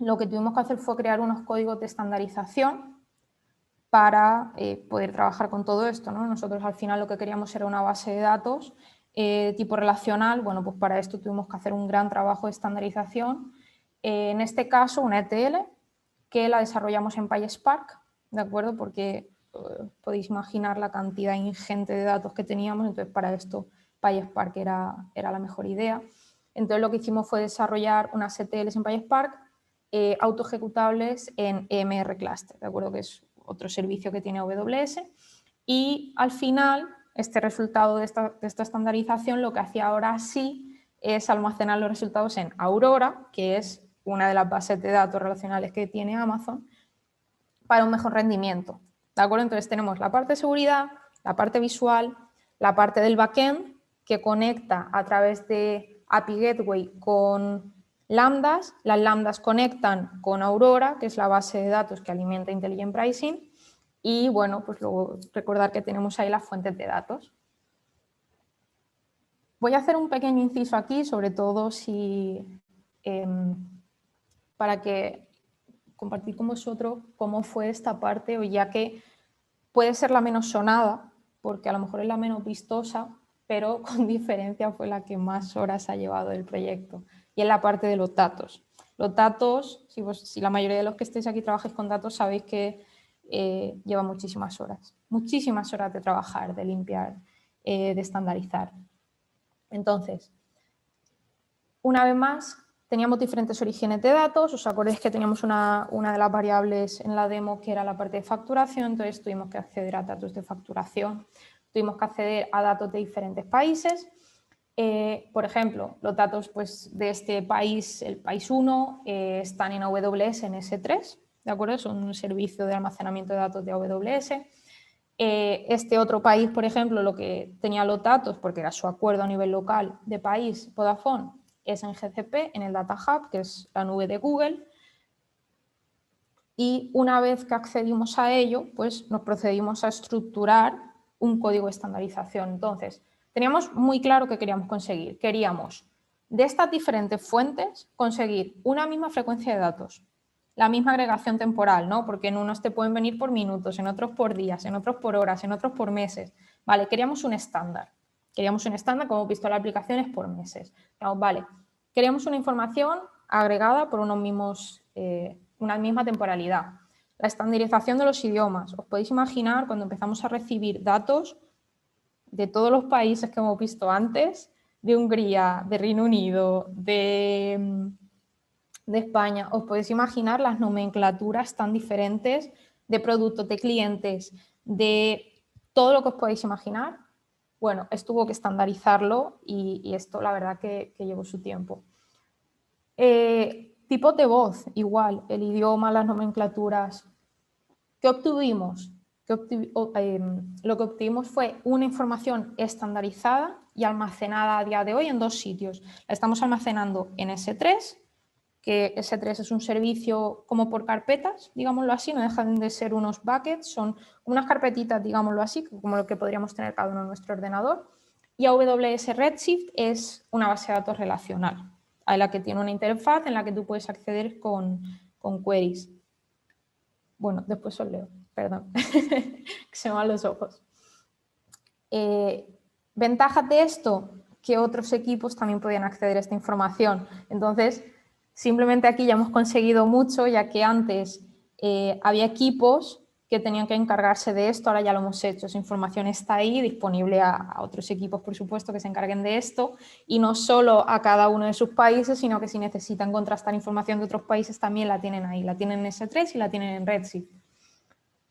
lo que tuvimos que hacer fue crear unos códigos de estandarización para poder trabajar con todo esto, ¿no? Nosotros al final lo que queríamos era una base de datos tipo relacional. Bueno, pues para esto tuvimos que hacer un gran trabajo de estandarización. En este caso, una ETL que la desarrollamos en PySpark, ¿de acuerdo? Porque podéis imaginar la cantidad ingente de datos que teníamos, entonces para esto PySpark era la mejor idea. Entonces lo que hicimos fue desarrollar unas ETLs en PySpark autoejecutables en EMR Cluster, ¿de acuerdo? Que es otro servicio que tiene AWS. Y al final, este resultado de esta estandarización, lo que hacía ahora sí es almacenar los resultados en Aurora, que es una de las bases de datos relacionales que tiene Amazon, para un mejor rendimiento, ¿de acuerdo? Entonces tenemos la parte de seguridad, la parte visual, la parte del backend, que conecta a través de API Gateway con lambdas. Las lambdas conectan con Aurora, que es la base de datos que alimenta Intelligent Pricing, y bueno, pues luego recordar que tenemos ahí las fuentes de datos. Voy a hacer un pequeño inciso aquí, sobre todo para que compartir con vosotros cómo fue esta parte, o ya que puede ser la menos sonada, porque a lo mejor es la menos vistosa, pero con diferencia fue la que más horas ha llevado el proyecto, y es la parte de los datos. Los datos, si la mayoría de los que estéis aquí trabajáis con datos, sabéis que lleva muchísimas horas de trabajar, de limpiar, de estandarizar. Entonces, una vez más, teníamos diferentes orígenes de datos. ¿Os acordáis que teníamos una de las variables en la demo que era la parte de facturación? Entonces tuvimos que acceder a datos de facturación, tuvimos que acceder a datos de diferentes países. Por ejemplo, los datos pues, de este país, el país 1, están en AWS en S3, ¿de acuerdo? Son un servicio de almacenamiento de datos de AWS. Este otro país, por ejemplo, lo que tenía los datos, porque era su acuerdo a nivel local de país, Vodafone, es en GCP, en el Data Hub, que es la nube de Google. Y una vez que accedimos a ello, pues nos procedimos a estructurar un código de estandarización. Entonces, teníamos muy claro qué queríamos conseguir. Queríamos, de estas diferentes fuentes, conseguir una misma frecuencia de datos, la misma agregación temporal, ¿no? Porque en unos te pueden venir por minutos, en otros por días, en otros por horas, en otros por meses. Vale, queríamos un estándar. Queríamos un estándar, como hemos visto en la aplicación, es por meses. Vale, queríamos una información agregada por una misma temporalidad. La estandarización de los idiomas. Os podéis imaginar cuando empezamos a recibir datos de todos los países que hemos visto antes, de Hungría, de Reino Unido, de España, os podéis imaginar las nomenclaturas tan diferentes de productos, de clientes, de todo lo que os podéis imaginar. Bueno, esto tuvo que estandarizarlo y esto la verdad que llevó su tiempo. Tipos de voz, igual, el idioma, las nomenclaturas. ¿Qué obtuvimos? Lo que obtuvimos fue una información estandarizada y almacenada a día de hoy en dos sitios. La estamos almacenando en S3, que S3 es un servicio como por carpetas, digámoslo así, no dejan de ser unos buckets, son unas carpetitas, digámoslo así, como lo que podríamos tener cada uno en nuestro ordenador. Y AWS Redshift es una base de datos relacional, a la que tiene una interfaz en la que tú puedes acceder con queries. Bueno, después os leo, perdón, que se me van los ojos. Ventajas de esto, que otros equipos también podían acceder a esta información. Entonces, simplemente aquí ya hemos conseguido mucho, ya que antes había equipos que tenían que encargarse de esto, ahora ya lo hemos hecho. Esa información está ahí, disponible a otros equipos, por supuesto, que se encarguen de esto, y no solo a cada uno de sus países, sino que si necesitan contrastar información de otros países también la tienen ahí, la tienen en S3 y la tienen en Redshift.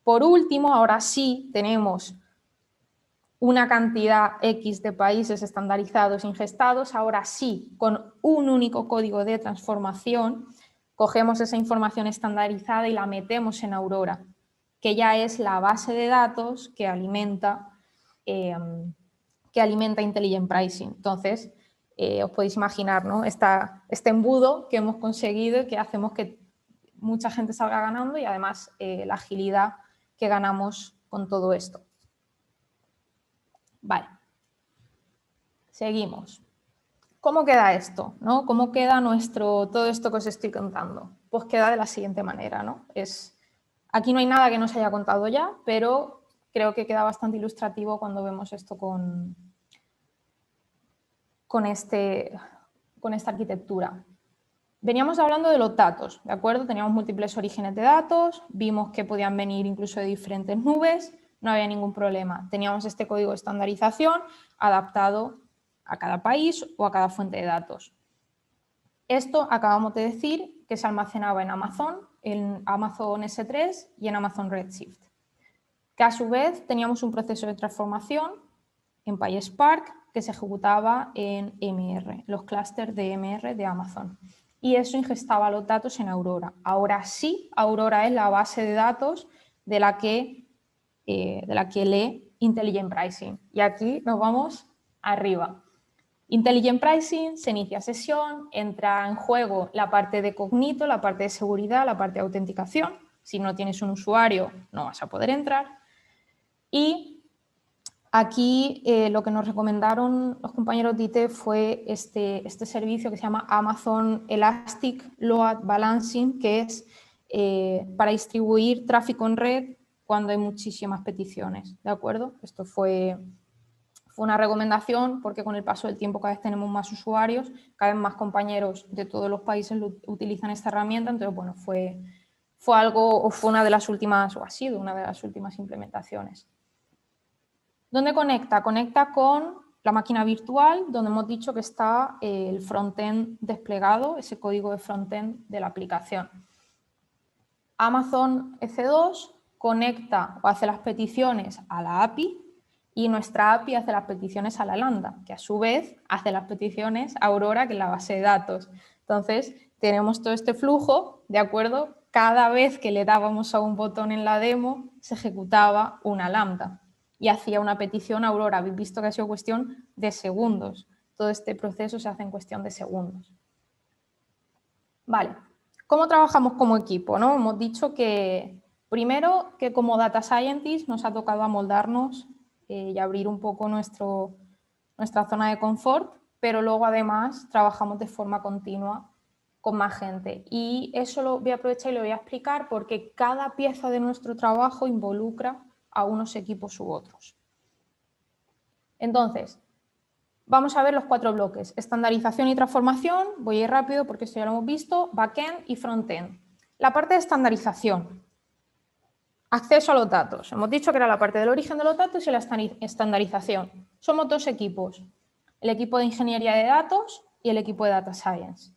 Por último, ahora sí tenemos una cantidad X de países estandarizados, ingestados, ahora sí, con un único código de transformación, cogemos esa información estandarizada y la metemos en Aurora, que ya es la base de datos que alimenta Intelligent Pricing. Entonces, os podéis imaginar, ¿no? Este embudo que hemos conseguido y que hacemos que mucha gente salga ganando y además la agilidad que ganamos con todo esto. Vale, seguimos. ¿Cómo queda esto? ¿No? ¿Cómo queda todo esto que os estoy contando? Pues queda de la siguiente manera, ¿no? Aquí no hay nada que no se haya contado ya, pero creo que queda bastante ilustrativo cuando vemos esto con esta arquitectura. Veníamos hablando de los datos, ¿de acuerdo? Teníamos múltiples orígenes de datos, vimos que podían venir incluso de diferentes nubes, no había ningún problema. Teníamos este código de estandarización adaptado a cada país o a cada fuente de datos. Esto acabamos de decir que se almacenaba en Amazon S3 y en Amazon Redshift. Que a su vez teníamos un proceso de transformación en PySpark que se ejecutaba en MR, los clústeres de MR de Amazon. Y eso ingestaba los datos en Aurora. Ahora sí, Aurora es la base de datos de la que lee Intelligent Pricing. Y aquí nos vamos arriba. Intelligent Pricing, se inicia sesión, entra en juego la parte de cognito, la parte de seguridad, la parte de autenticación. Si no tienes un usuario, no vas a poder entrar. Y aquí lo que nos recomendaron los compañeros de IT fue este servicio que se llama Amazon Elastic Load Balancing, que es para distribuir tráfico en red cuando hay muchísimas peticiones, ¿de acuerdo? Esto fue una recomendación porque con el paso del tiempo cada vez tenemos más usuarios, cada vez más compañeros de todos los países utilizan esta herramienta, entonces, bueno, fue una de las últimas, o ha sido una de las últimas implementaciones. ¿Dónde conecta? Conecta con la máquina virtual, donde hemos dicho que está el frontend desplegado, ese código de frontend de la aplicación. Amazon EC2 conecta o hace las peticiones a la API y nuestra API hace las peticiones a la Lambda, que a su vez hace las peticiones a Aurora, que es la base de datos. Entonces, tenemos todo este flujo, ¿de acuerdo? Cada vez que le dábamos a un botón en la demo, se ejecutaba una Lambda y hacía una petición a Aurora. Habéis visto que ha sido cuestión de segundos. Todo este proceso se hace en cuestión de segundos. Vale, ¿cómo trabajamos como equipo, ¿no? Hemos dicho que, primero, que como Data Scientist nos ha tocado amoldarnos y abrir un poco nuestra zona de confort, pero luego además trabajamos de forma continua con más gente. Y eso lo voy a aprovechar y lo voy a explicar porque cada pieza de nuestro trabajo involucra a unos equipos u otros. Entonces, vamos a ver los 4 bloques. Estandarización y transformación, voy a ir rápido porque esto ya lo hemos visto, backend y frontend. La parte de estandarización. Acceso a los datos. Hemos dicho que era la parte del origen de los datos y la estandarización. Somos 2 equipos, el equipo de ingeniería de datos y el equipo de data science.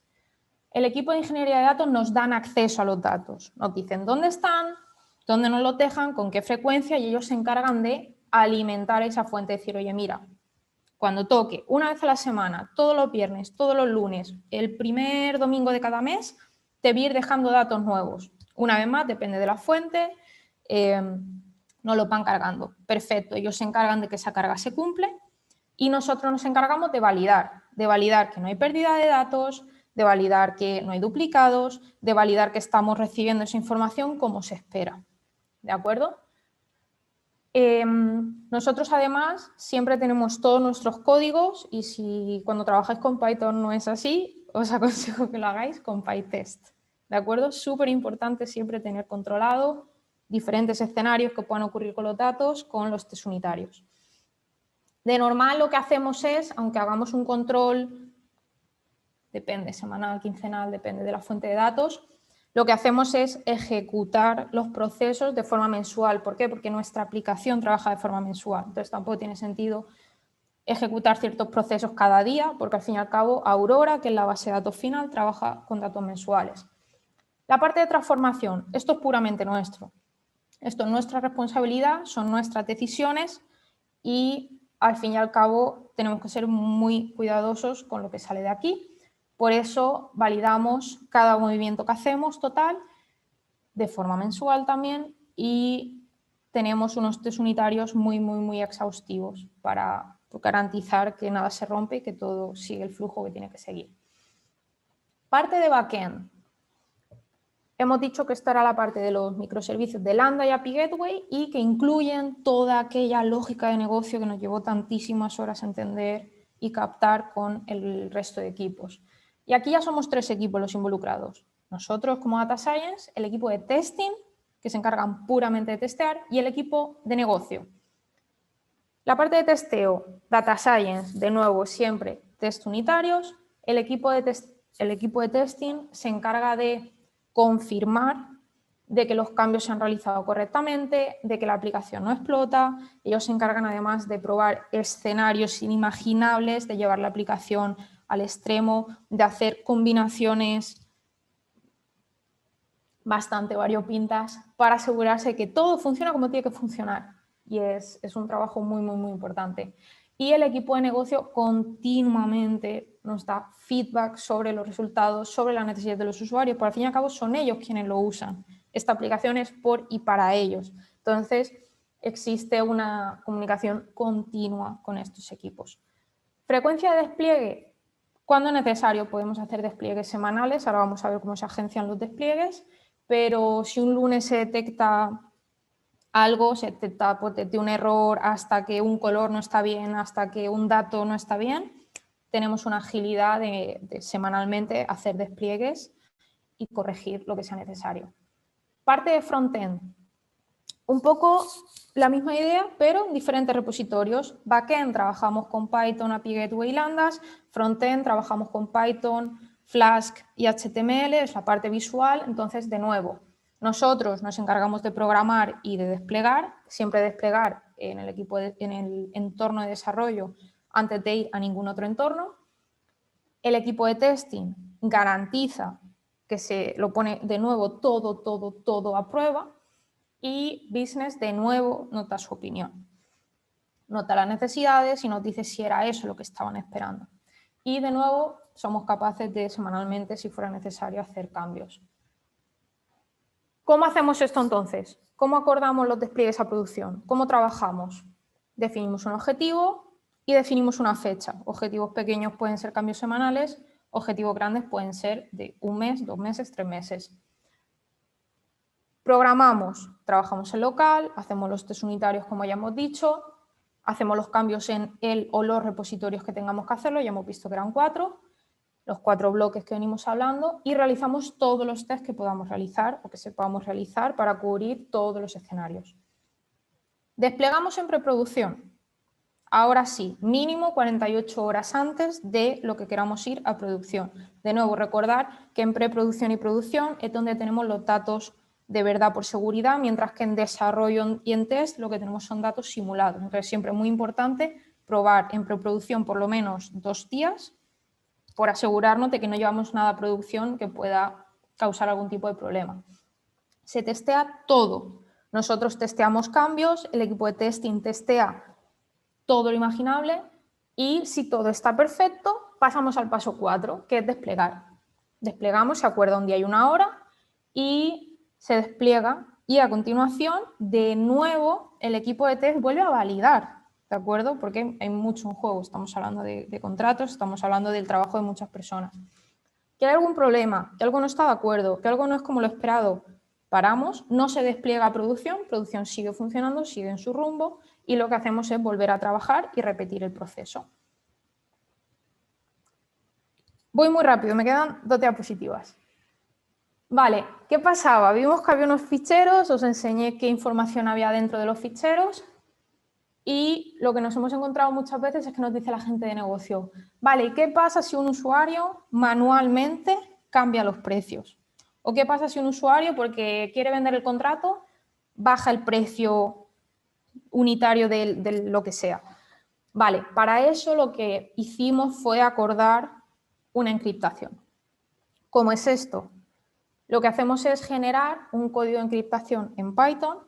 El equipo de ingeniería de datos nos dan acceso a los datos. Nos dicen dónde están, dónde nos los dejan, con qué frecuencia y ellos se encargan de alimentar esa fuente. Decir, oye, mira, cuando toque una vez a la semana, todos los viernes, todos los lunes, el primer domingo de cada mes, te voy a ir dejando datos nuevos. Una vez más, depende de la fuente, nos lo van cargando. Perfecto, ellos se encargan de que esa carga se cumple y nosotros nos encargamos de validar que no hay pérdida de datos, de validar que no hay duplicados, de validar que estamos recibiendo esa información como se espera. ¿De acuerdo? Nosotros además siempre tenemos todos nuestros códigos y si cuando trabajáis con Python no es así, os aconsejo que lo hagáis con PyTest. ¿De acuerdo? Súper importante siempre tener controlado diferentes escenarios que puedan ocurrir con los datos con los test unitarios. De normal lo que hacemos es, aunque hagamos un control, depende, semanal, quincenal, depende de la fuente de datos, lo que hacemos es ejecutar los procesos de forma mensual. ¿Por qué? Porque nuestra aplicación trabaja de forma mensual. Entonces tampoco tiene sentido ejecutar ciertos procesos cada día, porque al fin y al cabo Aurora, que es la base de datos final, trabaja con datos mensuales. La parte de transformación, esto es puramente nuestro. Esto es nuestra responsabilidad, son nuestras decisiones y al fin y al cabo tenemos que ser muy cuidadosos con lo que sale de aquí. Por eso validamos cada movimiento que hacemos total de forma mensual también y tenemos unos test unitarios muy exhaustivos para garantizar que nada se rompe y que todo sigue el flujo que tiene que seguir. Parte de backend. Hemos dicho que esta era la parte de los microservicios de Lambda y API Gateway y que incluyen toda aquella lógica de negocio que nos llevó tantísimas horas a entender y captar con el resto de equipos. Y aquí ya somos 3 equipos los involucrados. Nosotros como Data Science, el equipo de testing, que se encargan puramente de testear, y el equipo de negocio. La parte de testeo, Data Science, de nuevo, siempre test unitarios. El equipo de testing se encarga de confirmar de que los cambios se han realizado correctamente, de que la aplicación no explota. Ellos se encargan además de probar escenarios inimaginables, de llevar la aplicación al extremo, de hacer combinaciones bastante variopintas para asegurarse que todo funciona como tiene que funcionar. Y es un trabajo muy importante. Y el equipo de negocio continuamente nos da feedback sobre los resultados, sobre las necesidades de los usuarios, porque al fin y al cabo son ellos quienes lo usan. Esta aplicación es por y para ellos. Entonces, existe una comunicación continua con estos equipos. Frecuencia de despliegue. Cuando es necesario podemos hacer despliegues semanales, ahora vamos a ver cómo se agencian los despliegues, pero si un lunes se detecta algo, se detecta desde un error hasta que un color no está bien, hasta que un dato no está bien, tenemos una agilidad de semanalmente hacer despliegues y corregir lo que sea necesario. Parte de frontend. Un poco la misma idea, pero en diferentes repositorios. Backend trabajamos con Python, API Gateway y Lambdas. Frontend trabajamos con Python, Flask y HTML, es la parte visual. Entonces, de nuevo, nosotros nos encargamos de programar y de desplegar, siempre desplegar en el entorno de desarrollo antes de ir a ningún otro entorno. El equipo de testing garantiza que se lo pone de nuevo todo a prueba. Y business, de nuevo, nota su opinión. Nota las necesidades y nos dice si era eso lo que estaban esperando. Y, de nuevo, somos capaces de semanalmente, si fuera necesario, hacer cambios. ¿Cómo hacemos esto entonces? ¿Cómo acordamos los despliegues a producción? ¿Cómo trabajamos? Definimos un objetivo y definimos una fecha. Objetivos pequeños pueden ser cambios semanales, objetivos grandes pueden ser de 1 mes, 2 meses, 3 meses. Programamos, trabajamos en local, hacemos los test unitarios como ya hemos dicho, hacemos los cambios en el o los repositorios que tengamos que hacerlo, ya hemos visto que eran 4, los 4 bloques que venimos hablando, y realizamos todos los tests que podamos realizar o que sepamos realizar para cubrir todos los escenarios. Desplegamos en preproducción. Ahora sí, mínimo 48 horas antes de lo que queramos ir a producción. De nuevo, recordar que en preproducción y producción es donde tenemos los datos de verdad por seguridad, mientras que en desarrollo y en test lo que tenemos son datos simulados. Entonces, siempre es muy importante probar en preproducción por lo menos 2 días por asegurarnos de que no llevamos nada a producción que pueda causar algún tipo de problema. Se testea todo. Nosotros testeamos cambios, el equipo de testing testea todo lo imaginable y si todo está perfecto, pasamos al paso 4, que es desplegar. Desplegamos, se acuerda un día y una hora y se despliega y a continuación, de nuevo, el equipo de test vuelve a validar, ¿de acuerdo? Porque hay mucho en juego, estamos hablando de contratos, estamos hablando del trabajo de muchas personas. ¿Que hay algún problema? ¿Que algo no está de acuerdo? ¿Que algo no es como lo esperado? Paramos, no se despliega a producción sigue funcionando, sigue en su rumbo y lo que hacemos es volver a trabajar y repetir el proceso. Voy muy rápido, me quedan 2 diapositivas. Vale, ¿qué pasaba? Vimos que había unos ficheros, os enseñé qué información había dentro de los ficheros y lo que nos hemos encontrado muchas veces es que nos dice la gente de negocio, vale, ¿qué pasa si un usuario manualmente cambia los precios? ¿O qué pasa si un usuario, porque quiere vender el contrato, baja el precio unitario de lo que sea? Vale, para eso lo que hicimos fue acordar una encriptación. ¿Cómo es esto? Lo que hacemos es generar un código de encriptación en Python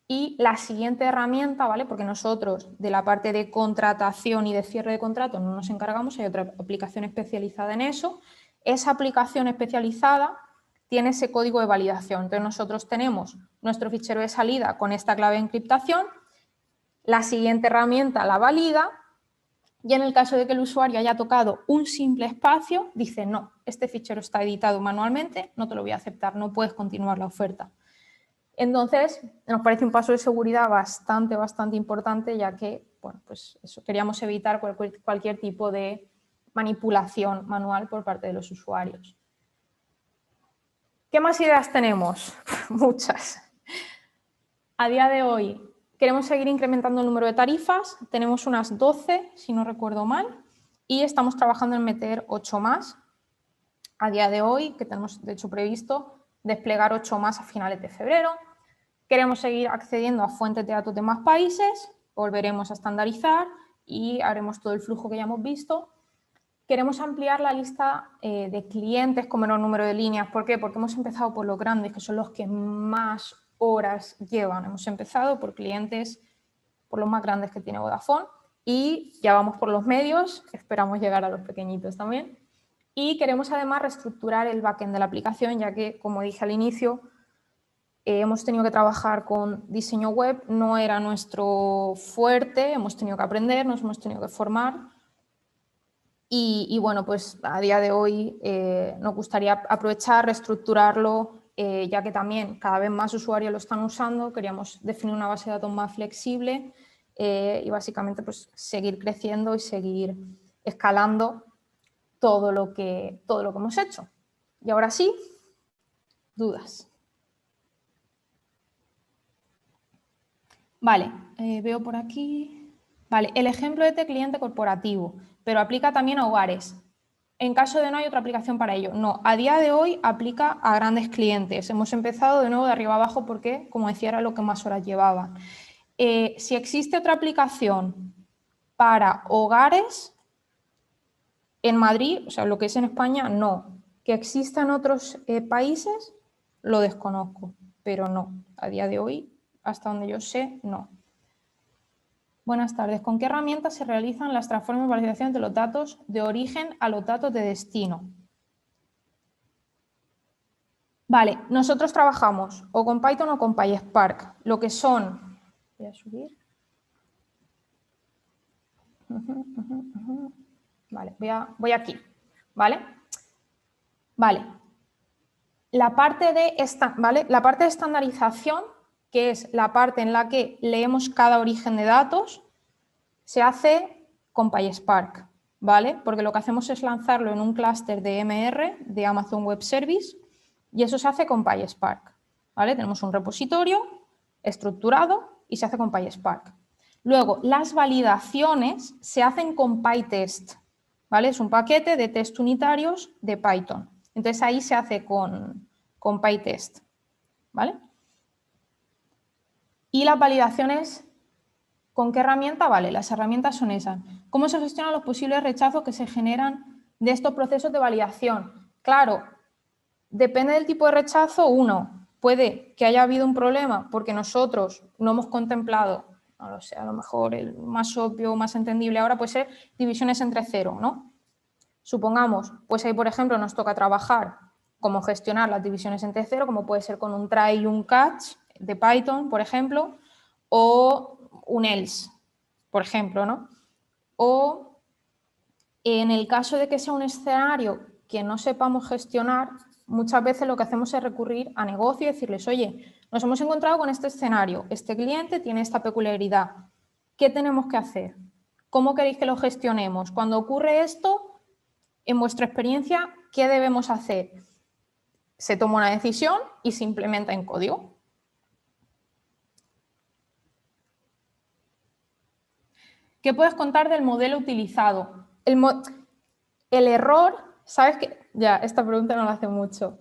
y la siguiente herramienta, ¿vale? Porque nosotros de la parte de contratación y de cierre de contrato no nos encargamos, hay otra aplicación especializada en eso. Esa aplicación especializada tiene ese código de validación. Entonces nosotros tenemos nuestro fichero de salida con esta clave de encriptación, la siguiente herramienta la valida y en el caso de que el usuario haya tocado un simple espacio, dice no, este fichero está editado manualmente, no te lo voy a aceptar, no puedes continuar la oferta. Entonces, nos parece un paso de seguridad bastante importante, ya que, bueno, pues eso, queríamos evitar cualquier tipo de manipulación manual por parte de los usuarios. ¿Qué más ideas tenemos? Muchas. A día de hoy queremos seguir incrementando el número de tarifas, tenemos unas 12, si no recuerdo mal, y estamos trabajando en meter 8 más. A día de hoy, que tenemos de hecho previsto desplegar 8 más a finales de febrero. Queremos seguir accediendo a fuentes de datos de más países, volveremos a estandarizar y haremos todo el flujo que ya hemos visto. Queremos ampliar la lista de clientes con menor número de líneas. ¿Por qué? Porque hemos empezado por los grandes, que son los que más horas llevan. Hemos empezado por clientes, por los más grandes que tiene Vodafone y ya vamos por los medios, esperamos llegar a los pequeñitos también. Y queremos además reestructurar el backend de la aplicación, ya que, como dije al inicio, hemos tenido que trabajar con diseño web, no era nuestro fuerte, hemos tenido que aprender, nos hemos tenido que formar. Y bueno, pues a día de hoy nos gustaría aprovechar, reestructurarlo, ya que también cada vez más usuarios lo están usando, queríamos definir una base de datos más flexible y básicamente pues seguir creciendo y seguir escalando todo lo que hemos hecho. Y ahora sí, dudas. Vale, veo por aquí. Vale, el ejemplo de cliente corporativo, pero aplica también a hogares. En caso de no hay otra aplicación para ello. No, a día de hoy aplica a grandes clientes. Hemos empezado de nuevo de arriba abajo porque, como decía, era lo que más horas llevaban. Si existe otra aplicación para hogares, en Madrid, o sea, lo que es en España, no. Que exista en otros países, lo desconozco, pero no. A día de hoy, hasta donde yo sé, no. Buenas tardes. ¿Con qué herramientas se realizan las transformaciones y validaciones de los datos de origen a los datos de destino? Vale, nosotros trabajamos o con Python o con PySpark. Lo que son... Voy a subir. Vale, voy aquí. ¿Vale? Vale. La parte de estandarización, que es la parte en la que leemos cada origen de datos, se hace con PySpark, ¿vale? Porque lo que hacemos es lanzarlo en un clúster de MR, de Amazon Web Service, y eso se hace con PySpark, ¿vale? Tenemos un repositorio estructurado y se hace con PySpark. Luego, las validaciones se hacen con PyTest, ¿vale? Es un paquete de test unitarios de Python. Entonces, ahí se hace con PyTest, ¿vale? Y las validaciones, ¿con qué herramienta? Vale, las herramientas son esas. ¿Cómo se gestionan los posibles rechazos que se generan de estos procesos de validación? Claro, depende del tipo de rechazo, puede que haya habido un problema porque nosotros no hemos contemplado, no lo sé, a lo mejor el más obvio, más entendible ahora puede ser divisiones entre cero, ¿no? Supongamos, pues ahí, por ejemplo, nos toca trabajar cómo gestionar las divisiones entre cero, como puede ser con un try y un catch de Python, por ejemplo, o un else, por ejemplo, ¿no? O en el caso de que sea un escenario que no sepamos gestionar, muchas veces lo que hacemos es recurrir a negocio y decirles, oye, nos hemos encontrado con este escenario, este cliente tiene esta peculiaridad, ¿qué tenemos que hacer? ¿Cómo queréis que lo gestionemos? Cuando ocurre esto, en vuestra experiencia, ¿qué debemos hacer? Se toma una decisión y se implementa en código. ¿Qué puedes contar del modelo utilizado? El error, ¿sabes qué? Ya, esta pregunta no la hace mucho.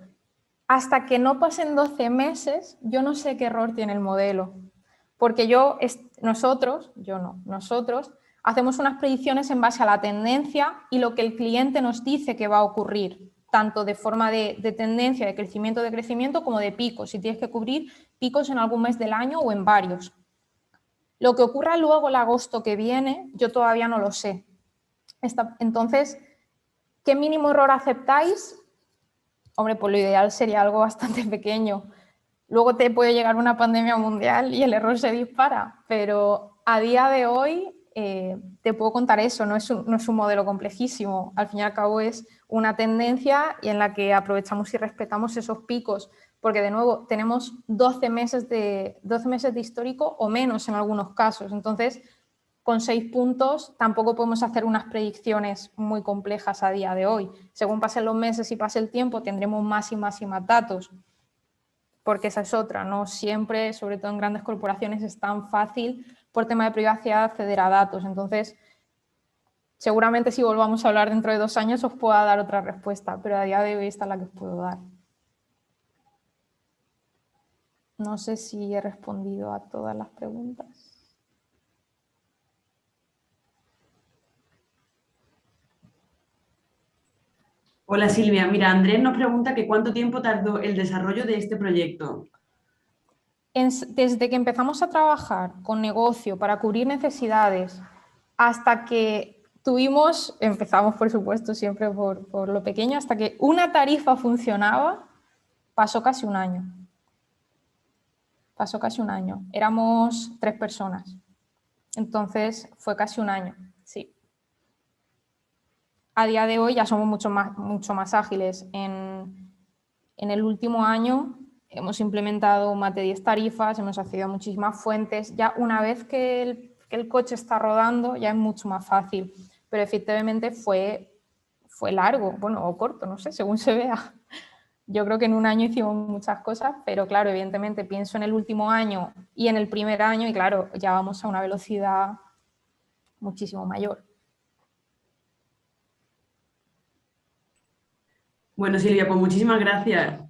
Hasta que no pasen 12 meses, yo no sé qué error tiene el modelo. Porque nosotros hacemos unas predicciones en base a la tendencia y lo que el cliente nos dice que va a ocurrir, tanto de forma de tendencia, de crecimiento, como de picos, si tienes que cubrir picos en algún mes del año o en varios. Lo que ocurra luego el agosto que viene, yo todavía no lo sé. Entonces, ¿qué mínimo error aceptáis? Hombre, pues lo ideal sería algo bastante pequeño. Luego te puede llegar una pandemia mundial y el error se dispara, pero a día de hoy te puedo contar eso, no es un modelo complejísimo. Al fin y al cabo es una tendencia y en la que aprovechamos y respetamos esos picos, porque de nuevo tenemos 12 meses de histórico o menos en algunos casos. Entonces, con 6 puntos tampoco podemos hacer unas predicciones muy complejas a día de hoy. Según pasen los meses y pase el tiempo, tendremos más y más datos, porque esa es otra, no siempre, sobre todo en grandes corporaciones, es tan fácil por tema de privacidad acceder a datos. Entonces, seguramente si volvamos a hablar dentro de 2 años os pueda dar otra respuesta, pero a día de hoy esta es la que os puedo dar. No sé si he respondido a todas las preguntas. Hola Silvia, mira, Andrés nos pregunta que cuánto tiempo tardó el desarrollo de este proyecto. Desde que empezamos a trabajar con negocio para cubrir necesidades hasta que empezamos por supuesto siempre por lo pequeño, hasta que una tarifa funcionaba, pasó casi un año. Pasó casi un año. Éramos 3 personas. Entonces fue casi un año, sí. A día de hoy ya somos mucho más ágiles. En el último año hemos implementado más de 10 tarifas, hemos accedido a muchísimas fuentes. Ya una vez que el coche está rodando ya es mucho más fácil, pero efectivamente fue largo, bueno, o corto, no sé, según se vea. Yo creo que en un año hicimos muchas cosas, pero claro, evidentemente pienso en el último año y en el primer año y claro, ya vamos a una velocidad muchísimo mayor. Bueno, Silvia, pues muchísimas gracias.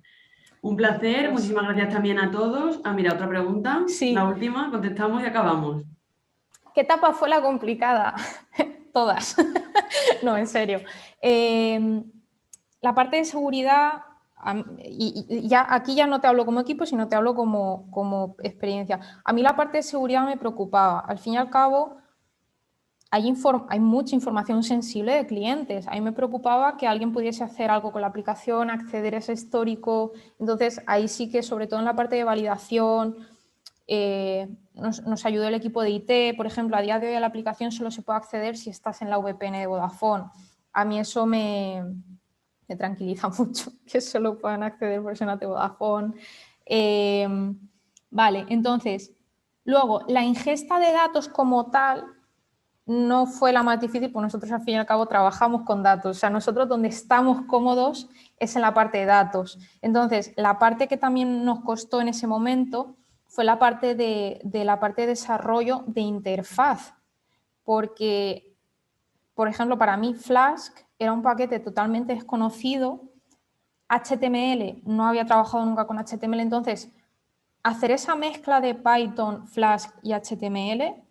Un placer, Pues, muchísimas gracias también a todos. Ah, mira, otra pregunta, sí. la última, contestamos y acabamos. ¿Qué etapa fue la complicada? Todas. No, en serio. La parte de seguridad, y ya, aquí ya no te hablo como equipo, sino te hablo como experiencia. A mí la parte de seguridad me preocupaba. Al fin y al cabo, hay mucha información sensible de clientes. A mí me preocupaba que alguien pudiese hacer algo con la aplicación, acceder a ese histórico. Entonces, ahí sí que, sobre todo en la parte de validación, nos ayudó el equipo de IT. Por ejemplo, a día de hoy a la aplicación solo se puede acceder si estás en la VPN de Vodafone. A mí eso me tranquiliza mucho, que solo puedan acceder personas de Vodafone. Vale, entonces, luego, la ingesta de datos como tal, no fue la más difícil, pues nosotros al fin y al cabo trabajamos con datos. O sea, nosotros donde estamos cómodos es en la parte de datos. Entonces, la parte que también nos costó en ese momento fue la parte de la parte de desarrollo de interfaz. Porque, por ejemplo, para mí Flask era un paquete totalmente desconocido. HTML, no había trabajado nunca con HTML, entonces hacer esa mezcla de Python, Flask y HTML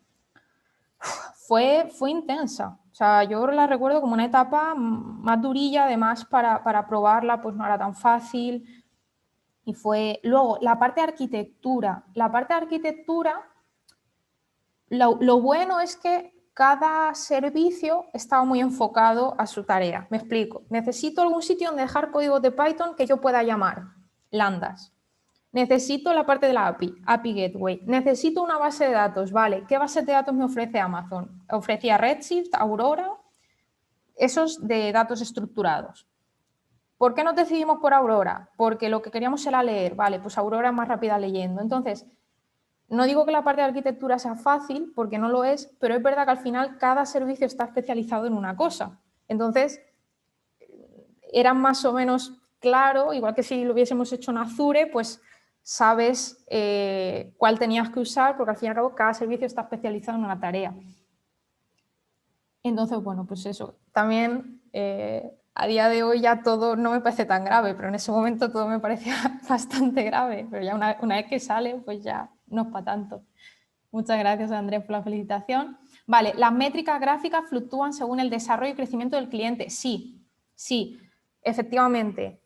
fue intensa. O sea, yo la recuerdo como una etapa más durilla, además para probarla pues no era tan fácil. Y fue luego la parte de arquitectura. La parte de arquitectura, lo bueno es que cada servicio estaba muy enfocado a su tarea. Me explico. Necesito algún sitio donde dejar códigos de Python que yo pueda llamar lambdas. Necesito la parte de la API Gateway. Necesito una base de datos, ¿vale? ¿Qué base de datos me ofrece Amazon? Ofrecía Redshift, Aurora, esos de datos estructurados. ¿Por qué nos decidimos por Aurora? Porque lo que queríamos era leer, ¿vale? Pues Aurora es más rápida leyendo. Entonces, no digo que la parte de arquitectura sea fácil, porque no lo es, pero es verdad que al final cada servicio está especializado en una cosa. Entonces, era más o menos claro, igual que si lo hubiésemos hecho en Azure, pues sabes cuál tenías que usar, porque al fin y al cabo cada servicio está especializado en una tarea. Entonces, bueno, pues eso. También a día de hoy ya todo no me parece tan grave, pero en ese momento todo me parecía bastante grave. Pero ya una vez que sale, pues ya no es para tanto. Muchas gracias, Andrés, por la felicitación. Vale, las métricas gráficas fluctúan según el desarrollo y crecimiento del cliente. Sí, sí, efectivamente.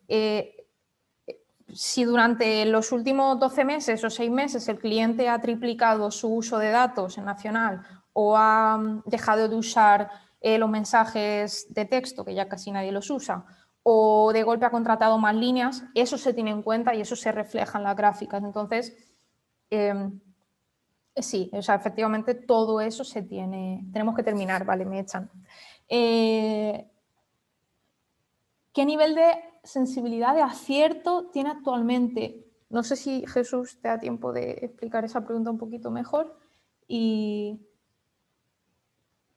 Si durante los últimos 12 meses o 6 meses el cliente ha triplicado su uso de datos en Nacional o ha dejado de usar los mensajes de texto, que ya casi nadie los usa, o de golpe ha contratado más líneas, eso se tiene en cuenta y eso se refleja en las gráficas. Entonces, sí, o sea, efectivamente todo eso se tiene. Tenemos que terminar, vale, me echan. ¿Qué nivel de sensibilidad de acierto tiene actualmente? No sé si Jesús te da tiempo de explicar esa pregunta un poquito mejor. Y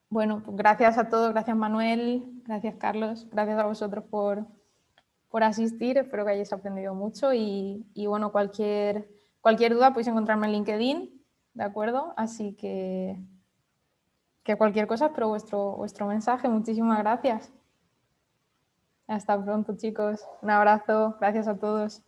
bueno, pues gracias a todos, gracias Manuel, gracias Carlos, gracias a vosotros por asistir. Espero que hayáis aprendido mucho y bueno, cualquier duda podéis encontrarme en LinkedIn, ¿de acuerdo? Así que cualquier cosa espero vuestro mensaje. Muchísimas gracias. Hasta pronto, chicos. Un abrazo. Gracias a todos.